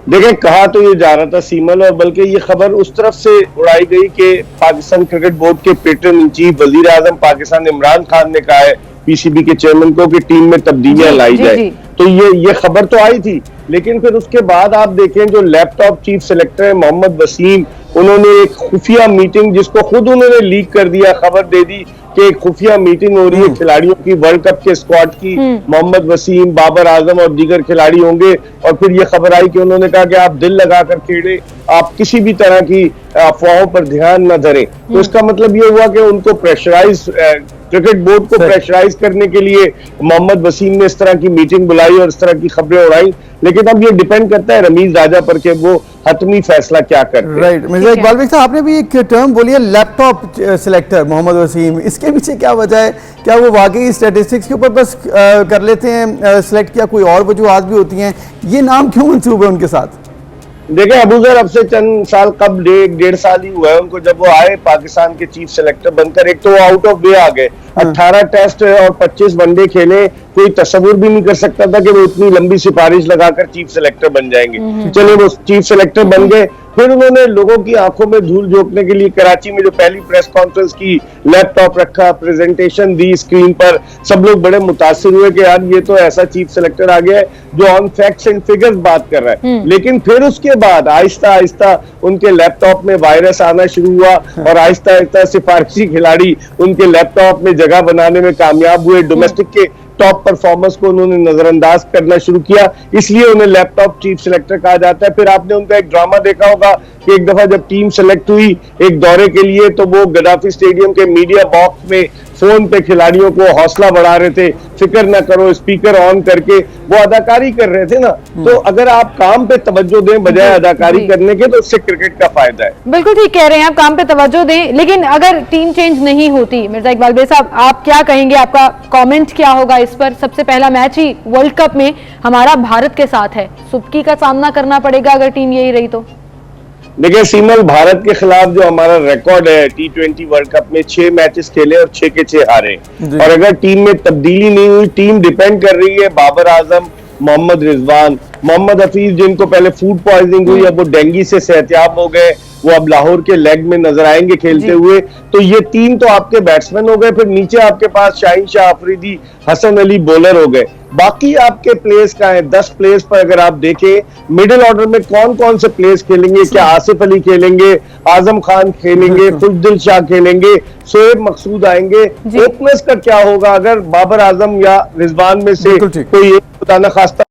देखिए, कहा तो ये जा रहा था सीमल, और बल्कि ये खबर उस तरफ से उड़ाई गई कि पाकिस्तान क्रिकेट बोर्ड के पैटर्न इन चीफ वजीर आजम पाकिस्तान इमरान खान ने कहा है पीसीबी के चेयरमैन को कि टीम में तब्दीलियां लाई जाए। तो ये खबर तो आई थी, लेकिन फिर उसके बाद आप देखें जो लैपटॉप चीफ सेलेक्टर है मोहम्मद वसीम, उन्होंने एक खुफिया मीटिंग, जिसको खुद उन्होंने लीक कर दिया, खबर दे दी कि एक खुफिया मीटिंग हो रही है खिलाड़ियों की, वर्ल्ड कप के स्क्वाड की। मोहम्मद वसीम, बाबर आजम और दीगर खिलाड़ी होंगे। और फिर ये खबर आई कि उन्होंने कहा कि आप दिल लगाकर खेलें, आप किसी भी तरह की अफवाहों पर ध्यान न धरें। तो इसका मतलब ये हुआ कि उनको प्रेशराइज, क्रिकेट बोर्ड को प्रेशराइज करने के लिए मोहम्मद वसीम ने इस तरह की मीटिंग बुलाई और इस तरह की खबरें उड़ाई। लेकिन अब ये डिपेंड करता है रमीज राजा पर कि वो हतमी फैसला क्या करते हैं। राइट, मिर्जा इकबाल बेग साहब, आपने भी एक टर्म बोली है लैपटॉप सिलेक्टर मोहम्मद वसीम, इसके पीछे क्या वजह है? क्या वो वाकई स्टैटिस्टिक्स के ऊपर बस कर लेते हैं सिलेक्ट, किया कोई और वजूहत भी होती हैं? ये नाम क्यों मंसूब है उनके साथ? देखें, अबूजर अब से चंद साल कब 1.5 साल ही हुआ है उनको, जब वो आए पाकिस्तान के चीफ सेलेक्टर बनकर। एक तो वो आउट ऑफ वे आ गए, 18 टेस्ट और 25 वनडे खेले। कोई तस्वुर भी नहीं कर सकता था कि वो इतनी लंबी सिफारिश लगाकर चीफ सेलेक्टर बन जाएंगे। चले वो चीफ सेलेक्टर बन गए। फिर उन्होंने लोगों की आंखों में धूल झोंकने के लिए कराची में जो पहली प्रेस कॉन्फ्रेंस की, लैपटॉप रखा, प्रेजेंटेशन दी स्क्रीन पर, सब लोग बड़े मुतासिर हुए कि यार ये तो ऐसा चीफ सेलेक्टर आ गया है जो ऑन फैक्ट्स एंड फिगर्स बात कर रहा है। लेकिन फिर उसके बाद आहिस्ता आहिस्ता उनके लैपटॉप में वायरस आना शुरू हुआ और आहिस्ता आहिस्ता सिफारिशी खिलाड़ी उनके लैपटॉप में जगह बनाने में कामयाब हुए। डोमेस्टिक के टॉप परफॉर्मर्स को उन्होंने नजरअंदाज करना शुरू किया, इसलिए उन्हें लैपटॉप चीफ सिलेक्टर कहा जाता है। फिर आपने उनका एक ड्रामा देखा होगा कि एक दफा जब टीम सेलेक्ट हुई एक दौरे के लिए, तो वो गद्दाफी स्टेडियम के मीडिया बॉक्स में फोन पे खिलाड़ियों को हौसला बढ़ा रहे थे, फिक्र ना करो, स्पीकर ऑन करके वो अदाकारी कर रहे थे ना। तो अगर आप काम पे तवज्जो दें बजाय अदाकारी करने के, तो उससे क्रिकेट का फायदा है। बिल्कुल ठीक कह रहे हैं आप, काम पे तवज्जो दें, लेकिन अगर टीम चेंज नहीं होती, मिर्जा इकबाल बेग साहब आप क्या कहेंगे, आपका कमेंट क्या होगा इस पर? सबसे पहला मैच ही वर्ल्ड कप में हमारा भारत के साथ है, सुबकी का सामना करना पड़ेगा अगर टीम यही रही तो। देखिए सीमल, भारत के खिलाफ जो हमारा रिकॉर्ड है T20 वर्ल्ड कप में 6 मैचेस खेले और 6 के 6 हारे, और अगर टीम में तब्दीली नहीं हुई, टीम डिपेंड कर रही है बाबर आजम, मोहम्मद रिजवान, मोहम्मद हफीज जिनको पहले फूड पॉइजनिंग हुई, अब वो डेंगू से सेहतियाब हो गए, वो अब लाहौर के लेग में नजर आएंगे खेलते हुए। तो ये 3 तो आपके बैट्समैन हो गए, फिर नीचे आपके पास शाहीन शाह अफरीदी, हसन अली बॉलर हो गए। बाकी आपके प्लेयर्स का है 10 प्लेयर्स पर अगर आप देखें मिडिल ऑर्डर में कौन कौन से प्लेयर्स खेलेंगे, क्या आसिफ अली खेलेंगे, आजम खान खेलेंगे, खुशदिल शाह खेलेंगे, शोएब मकसूद आएंगे, ओपनर्स का क्या होगा अगर बाबर आजम या रिजवान में से कोई एक बताना खास्ता।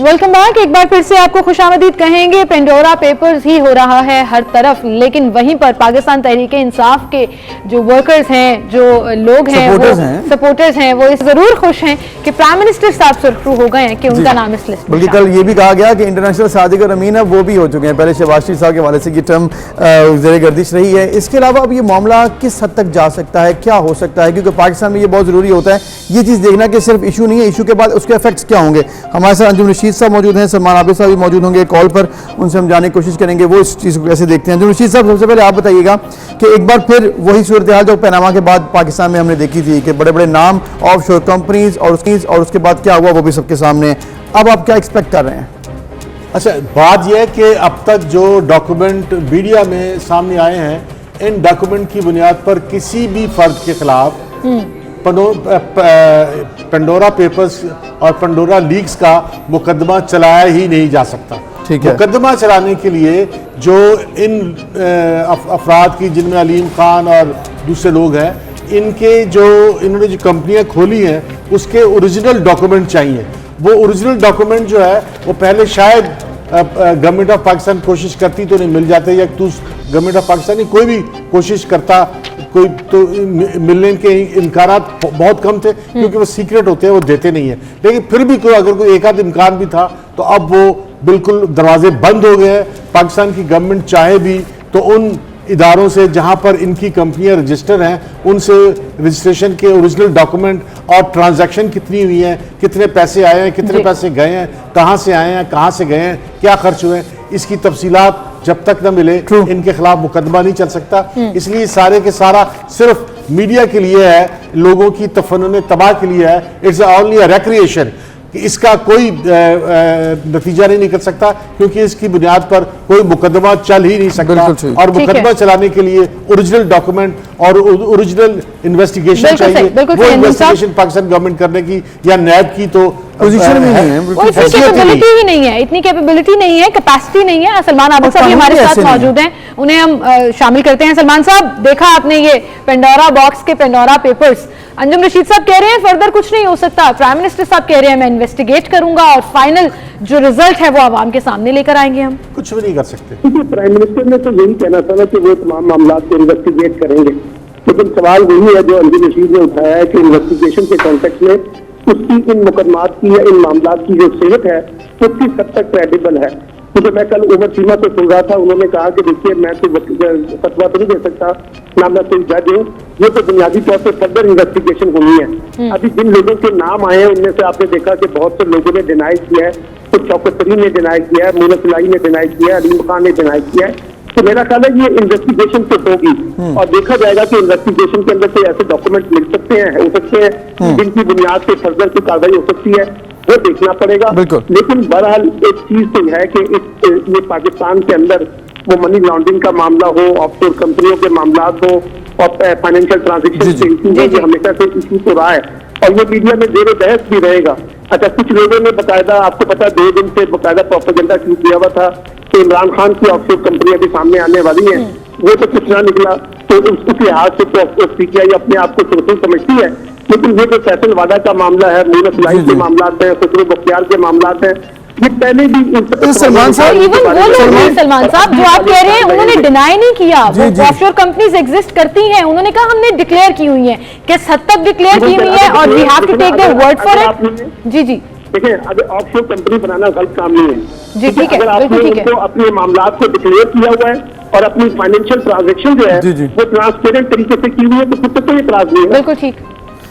वेलकम बैक, एक बार फिर से आपको खुशामदीद कहेंगे। पेंडोरा पेपर्स ही हो रहा है हर तरफ, लेकिन वहीं पर पाकिस्तान तहरीक इंसाफ के जो वर्कर्स हैं, जो लोग हैं, सपोर्टर्स हैं, वो इस जरूर खुश हैं कि प्राइम मिनिस्टर साहब सुर्खरू हो गए हैं कि उनका नाम इस लिस्ट में। बल्कि कल ये भी कहा गया कि इंटरनेशनल सादिक और अमीन है वो भी हो चुके हैं, पहले शहबाज शरीफ साहब के हवाले से ये टर्म ज़ेरे गर्दिश रही है। इसके अलावा अब ये मामला किस हद तक जा सकता है, क्या हो सकता है, क्योंकि पाकिस्तान में ये बहुत ज़रूरी होता है ये चीज़ देखना कि सिर्फ इशू नहीं है, इशू के बाद उसके इफेक्ट्स क्या होंगे। हमारे साथ अंजुम रशीद साहब मौजूद हैं, सलमान आबिद साहब भी मौजूद होंगे कॉल पर, उनसे हम जानने की कोशिश करेंगे वो इस चीज़ को कैसे देखते हैं। अंजुम रशीद साहब, सबसे पहले आप बताइएगा कि एक बार फिर वही सूरत हाल जो पनामा के बाद पाकिस्तान में हमने देखी थी कि बड़े बड़े नाम, ऑफ शोर कंपनीज और उसके बाद क्या हुआ वो भी सबके सामने है। अब आप क्या एक्सपेक्ट कर रहे हैं? अच्छा, बात यह है कि अब तक जो डॉक्यूमेंट मीडिया में सामने आए हैं, इन डॉक्यूमेंट की बुनियाद पर किसी भी फर्द के खिलाफ पेंडोरा पेपर्स और पेंडोरा लीक्स का मुकदमा चलाया ही नहीं जा सकता। ठीक है। मुकदमा चलाने के लिए जो इन अफराद की, जिनमें अलीम खान और दूसरे लोग हैं, इन्होंने जो कंपनियां खोली हैं उसके ओरिजिनल डॉक्यूमेंट चाहिए। वो ओरिजिनल डॉक्यूमेंट जो है वो पहले शायद गवर्नमेंट ऑफ पाकिस्तान कोशिश करती तो नहीं मिल जाते, या गवर्नमेंट ऑफ पाकिस्तान कोई भी कोशिश करता कोई तो मिलने के इम्कानात बहुत कम थे, क्योंकि वो सीक्रेट होते हैं, वो देते नहीं है। लेकिन फिर भी अगर कोई एक आध इम्कान भी था तो अब वो बिल्कुल दरवाजे बंद हो गए हैं। पाकिस्तान की गवर्नमेंट चाहे भी तो उन इदारों से जहां पर इनकी कंपनियां रजिस्टर हैं उनसे रजिस्ट्रेशन के ओरिजिनल डॉक्यूमेंट और ट्रांजैक्शन कितनी हुई है, कितने पैसे आए हैं, कितने पैसे गए हैं, कहां से आए हैं, कहां से गए हैं, क्या खर्च हुए हैं, इसकी तफसीलात जब तक न मिले इनके खिलाफ मुकदमा नहीं चल सकता। इसलिए सारे के सारा सिर्फ मीडिया के लिए है, लोगों की तफन्नुन तबाह के लिए है। It's only a recreation. इसका कोई नतीजा नहीं निकल सकता, क्योंकि इसकी बुनियाद पर कोई मुकदमा चल ही नहीं सकता। और मुकदमा चलाने के लिए ओरिजिनल डॉक्यूमेंट और ओरिजिनल इन्वेस्टिगेशन चाहिए। वो इन्वेस्टिगेशन पाकिस्तान गवर्नमेंट करने की या नैब की तो पोजीशन में नहीं है, कैपेबिलिटी ही नहीं है, इतनी कैपेबिलिटी नहीं है, कैपेसिटी नहीं है। सलमान आबिद साहब हमारे साथ मौजूद हैं, उन्हें हम शामिल करते हैं। सलमान साहब, देखा आपने ये पेंडोरा बॉक्स के पेंडोरा पेपर्स, अंजुम रशीद साहब कह रहे हैं फर्दर कुछ नहीं हो सकता, प्राइम मिनिस्टर साहब कह रहे हैं मैं इन्वेस्टिगेट करूंगा और फाइनल जो रिजल्ट है वो आवाम के सामने लेकर आएंगे। हम कुछ भी नहीं कर सकते। प्राइम मिनिस्टर ने तो यही कहना था ना कि वो तमाम मामला को इन्वेस्टिगेट करेंगे, लेकिन सवाल वही है जो अंजुम रशीद ने उठाया है कि इन्वेस्टिगेशन के कॉन्टेक्स्ट में उसकी इन मुकदमात की या इन मामला की जो सेहत है वो किस हद तक क्रेडिबल है। क्योंकि मैं कल उमर सीमा से सुन रहा था, उन्होंने कहा कि देखिए मैं तो फतवा तो नहीं दे सकता, ना मैं कोई जज हूँ, ये तो बुनियादी तौर पर फर्दर इन्वेस्टिगेशन होनी है। अभी जिन लोगों के नाम आए हैं उनमें से आपने देखा कि बहुत से लोगों ने डिनाई किया है, कुछ शौकत तरीन ने डिनाई किया है, मूनस इलाही ने डिनाई किया है, अलीम खान ने डिनाई किया है। तो मेरा ख्याल है ये इन्वेस्टिगेशन तो होगी और देखा जाएगा कि इन्वेस्टिगेशन के अंदर से ऐसे डॉक्यूमेंट मिल सकते हैं, हो सकते हैं जिनकी बुनियाद पे फर्दर की कार्रवाई हो सकती है, वो देखना पड़ेगा। लेकिन बहरहाल एक चीज तो है कि ये पाकिस्तान के अंदर वो मनी लॉन्ड्रिंग का मामला हो, ऑफशोर कंपनियों के मामला हो और फाइनेंशियल ट्रांजेक्शन के इशू हो, ये हमेशा से इशू तो रहा है और ये मीडिया में जेर बहस भी रहेगा अच्छा, कुछ लोगों ने बकायदा, आपको पता 2 दिन से बकायदा प्रोपेगेंडा शुरू किया हुआ था कि इमरान खान की ऑफशोर कंपनियां भी सामने आने वाली हैं, वो तो कुछ ना निकला। तो उस लिहाज से तो पीटीआई अपने आप को सोशल समझती है, लेकिन ये जो फैसल वाडा का मामला है, मीनत इलाही के मामला है, खुसरो बख्तियार के मामला है, ये पहले भी सलमान साहब, इवन वो लोग नहीं, सलमान साहब जो आप कह रहे हैं, उन्होंने डिनाई नहीं किया, वो ऑफशोर कंपनीज एग्जिस्ट करती हैं, उन्होंने कहा हमने डिक्लेयर की हुई हैं, किस हद तक डिक्लेयर की हुई है, और we have to take their word for it. जी जी, देखिए, अगर ऑफशोर कंपनी बनाना गलत काम नहीं है जी, ठीक है, अगर आपने बिल्कुल ठीक है। उनको अपने मामलात को डिक्लेयर किया हुआ है और अपनी फाइनेंशियल ट्रांजेक्शन जो है वो ट्रांसपेरेंट तरीके से की हुई है, तो फिर तो कोई इतराज नहीं है। बिल्कुल ठीक।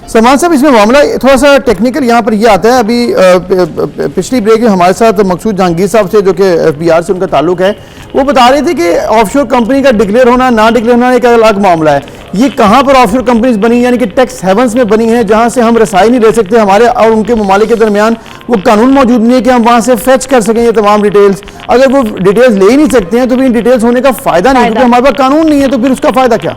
सलमान साहब, इसमें मामला थोड़ा सा टेक्निकल यहाँ पर ये आता है। अभी पिछली ब्रेक में हमारे साथ मकसूद जहांगीर साहब से, जो कि एफबीआर से उनका ताल्लुक है, वो बता रहे थे कि ऑफशोर कंपनी का डिक्लेयर होना ना डिक्लेयर होना एक अलग मामला है। ये कहाँ पर ऑफशोर कंपनीज बनी, यानी कि टैक्स हेवंस में बनी है, जहाँ से हम रसाई नहीं ले सकते, हमारे और उनके ममालिक के दरमियान वो कानून मौजूद नहीं है कि हम वहाँ से फेच कर सकें ये तमाम डिटेल्स। अगर वो डिटेल्स ले ही नहीं सकते हैं तो फिर इन डिटेल्स होने का फायदा नहीं, क्योंकि हमारे पास कानून नहीं है, तो फिर उसका फायदा क्या?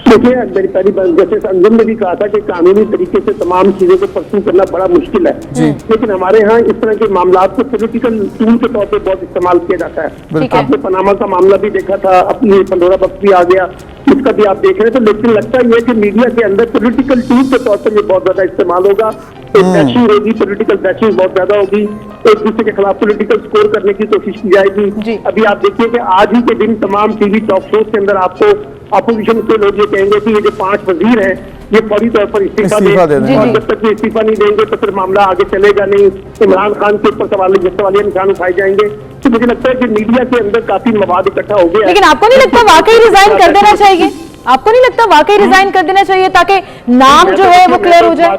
देखिए, मेरी पहली बात, जैसे अंजुम ने भी कहा था कि कानूनी तरीके से तमाम चीजों को परसू करना बड़ा मुश्किल है, लेकिन हमारे यहाँ इस तरह के मामला को पॉलिटिकल टूल के तौर पे बहुत इस्तेमाल किया जाता है। आपने पनामा का मामला भी देखा था, अपनी पंडोरा बॉक्स भी आ गया, इसका भी आप देख रहे हैं। तो लेकिन लगता ही है कि मीडिया के अंदर पॉलिटिकल टूल के तौर पर ये बहुत ज्यादा इस्तेमाल होगा, बैशिंग होगी, पॉलिटिकल बैशिंग बहुत ज्यादा होगी, एक दूसरे के खिलाफ पॉलिटिकल स्कोर करने की कोशिश की जाएगी। अभी आप देखिए कि आज ही के दिन तमाम टीवी टॉक शोज के अंदर आपको अपोजिशन के लोग ये कहेंगे कि ये जो 5 वजीर हैं ये फौरी तौर पर इस्तीफा दें, और जब तक ये इस्तीफा नहीं देंगे तो फिर मामला आगे चलेगा नहीं, इमरान खान के ऊपर सवालिया निशान उठाए जाएंगे। तो मुझे लगता है कि मीडिया के अंदर काफी मवाद इकट्ठा हो गया। लेकिन आपको नहीं लगता वाकई रिजाइन कर देना चाहिए? आपको नहीं लगता वाकई रिजाइन कर देना चाहिए ताकि नाम जो है वो क्लियर हो जाए?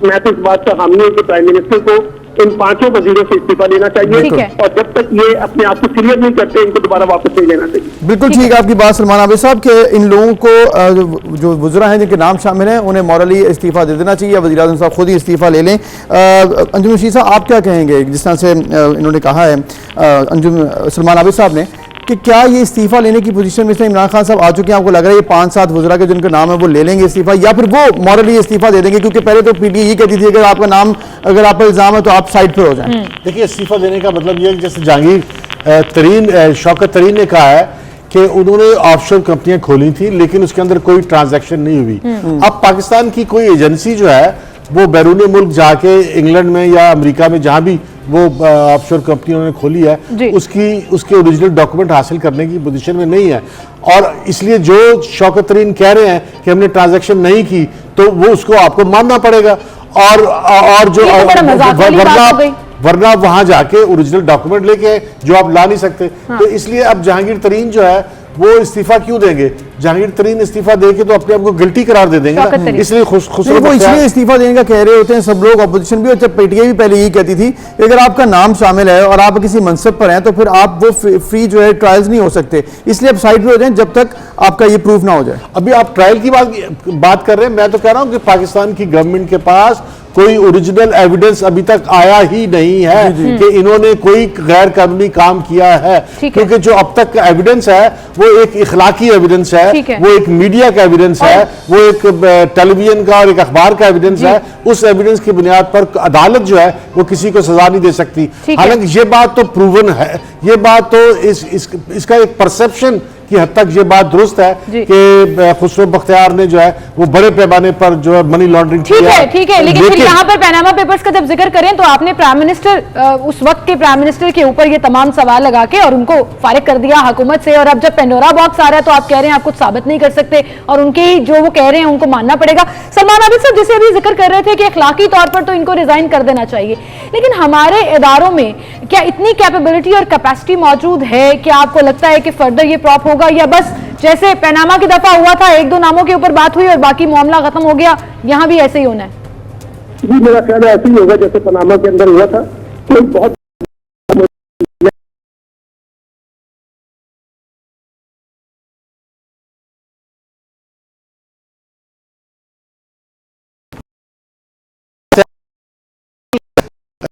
मैं तो इस बात का हामी हूं कि प्राइम मिनिस्टर को इन 5 वजीरों से इस्तीफा लेना चाहिए, और जब तक ये अपने आप को क्लियर नहीं करते इनको दोबारा वापस नहीं लेना चाहिए। बिल्कुल ठीक है आपकी बात सलमान आबिद साहब, के इन लोगों को जो वज़रा हैं जिनके नाम शामिल हैं उन्हें मॉरली इस्तीफा दे देना चाहिए, वज़ीर आज़म साहब खुद ही इस्तीफा ले लें। अंजुम रशीद साहब, आप क्या कहेंगे? जिस तरह से इन्होंने कहा है सलमान आबिद साहब ने, कि क्या ये इस्तीफा लेने की पोजीशन में इमरान खान साहब आ चुके हैं? आपको लग रहा है ये 5-7 वज़रा के जिनके नाम है वो ले लेंगे इस्तीफा, या फिर वो मॉरली इस्तीफा दे देंगे? क्योंकि पहले तो पीटीआई ये कहती थी अगर आपका नाम, अगर आप पर इल्ज़ाम है तो आप साइड पर हो जाएं। देखिए, इस्तीफा देने का मतलब ये है कि जैसे जहांगीर शौकत तरीन ने कहा है कि उन्होंने ऑफशोर कंपनियां खोली थी लेकिन उसके अंदर कोई ट्रांजैक्शन नहीं हुई। अब पाकिस्तान की कोई एजेंसी जो है वो बैरून मुल्क जाके इंग्लैंड में या अमेरिका में जहां भी वो ऑफशोर कंपनी उन्होंने खोली है उसके ओरिजिनल डॉक्यूमेंट हासिल करने की पोजीशन में नहीं है, और इसलिए जो शौकत तरीन कह रहे हैं कि हमने ट्रांजैक्शन नहीं की तो वो उसको आपको मानना पड़ेगा, और जो वरना वहां जाके ओरिजिनल डॉक्यूमेंट लेके जो आप ला नहीं सकते। तो इसलिए अब जहांगीर तरीन जो है वो इस्तीफा क्यों देंगे? जहांगीर तरीन इस्तीफा देके तो अपने आप को गिल्टी करार दे देंगे ना, इसलिए वो इसलिए इस्तीफा देने का कह रहे होते हैं सब लोग, अपोजिशन भी और पीटीआई भी पहले यही कहती थी कि अगर आपका नाम शामिल है और आप किसी मनसब पर हैं तो फिर आप वो फ्री जो है ट्रायल्स नहीं हो सकते, इसलिए आप साइड पे हो जाएं जब तक आपका ये प्रूफ ना हो जाए। अभी आप ट्रायल की बात कर रहे हैं, मैं तो कह रहा हूं कि पाकिस्तान की गवर्नमेंट के पास कोई ओरिजिनल एविडेंस अभी तक आया ही नहीं है कि इन्होंने कोई गैर कानूनी काम किया है, क्योंकि जो अब तक का एविडेंस है वो एक इखलाकी एविडेंस है, वो एक मीडिया का एविडेंस है, वो एक टेलीविजन का और एक अखबार का एविडेंस है। उस एविडेंस की बुनियाद पर अदालत जो है वो किसी को सजा नहीं दे सकती। हालांकि ये बात तो प्रूवन है, ये बात तो इसका एक परसेप्शन की हद तक ये बात दुरुस्त है कि खुसरो बख्तियार ने जो है वो बड़े पैमाने पर जो है मनी लॉन्ड्रिंग किया। ठीक है, लेकिन फिर यहाँ पर पनामा पेपर्स का जब जिक्र करें तो आपने प्राइम मिनिस्टर, उस वक्त के प्राइम मिनिस्टर के ऊपर ये तमाम सवाल लगा के और उनको फारिग कर दिया हुकूमत से, और अब जब पेंडोरा बॉक्स आ रहा है तो आप कह रहे हैं आप कुछ साबित नहीं कर सकते और उनके ही जो वो कह रहे हैं उनको मानना पड़ेगा। सलमान आबिद साहब जैसे अभी जिक्र कर रहे थे कि अखलाकी तौर पर तो इनको रिजाइन कर देना चाहिए, लेकिन हमारे इदारों में क्या इतनी कैपेबिलिटी और कैपेसिटी मौजूद है कि आपको लगता है कि फर्दर ये प्रॉप होगा, या बस जैसे पनामा की दफा हुआ था 1-2 नामों के ऊपर बात हुई और बाकी मामला खत्म हो गया, यहां भी ऐसे ही होना है? जी, मेरा ख्याल ऐसे ही होगा जैसे पनामा के अंदर हुआ था। कोई बहुत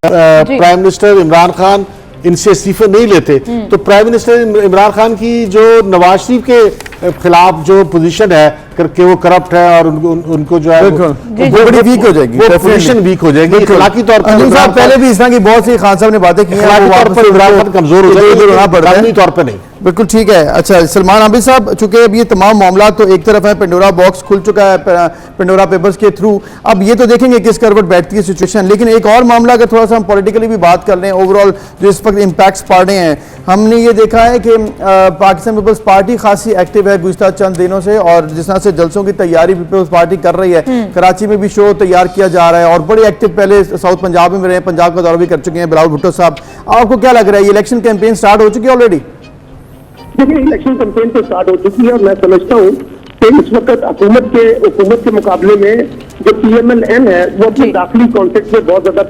प्राइम मिनिस्टर इमरान खान इनसे इस्तीफे नहीं लेते तो प्राइम मिनिस्टर इमरान खान की जो नवाज शरीफ के खिलाफ जो पोजीशन है कि वो करप्ट है और उनको जो है वो बड़ी वीक हो जाएगी, वो पोजीशन वीक हो जाएगी। इखलाकी तौर पर साहब पहले भी इस तरह की बहुत सी खान साहब ने बातें की हैं, तौर पर इमरान खान कमजोर हो जाएगी, कानूनी तौर पर नहीं। बिल्कुल ठीक है। अच्छा सलमान आबिद साहब, चूंकि अब ये तमाम मामला तो एक तरफ है, पेंडोरा बॉक्स खुल चुका है पेंडोरा पेपर्स के थ्रू, अब ये तो देखेंगे किस करवट बैठती है सिचुएशन, लेकिन एक और मामला अगर थोड़ा सा हम पॉलिटिकली भी बात कर लें, ओवरऑल जो इस वक्त इम्पैक्ट्स पड़ रहे हैं, हमने ये देखा है कि पाकिस्तान पीपल्स पार्टी खासी एक्टिव है गुज़िश्ता चंद दिनों से, और जिस तरह से जलसों की तैयारी पीपल्स पार्टी कर रही है, कराची में भी शो तैयार किया जा रहा है और बड़ी एक्टिव, पहले साउथ पंजाब में रहे, पंजाब का दौरा भी कर चुके हैं बिलावल भुट्टो साहब। आपको क्या लग रहा है, ये इलेक्शन कैंपेन स्टार्ट हो चुकी है ऑलरेडी? देखिए इलेक्शन कैंपेन तो स्टार्ट हो चुकी है और मैं समझता हूँ कि इस वक्त हुकूमत के मुकाबले में जो PMLN है वो अपने दाखिली कॉन्टेक्ट में बहुत ज्यादा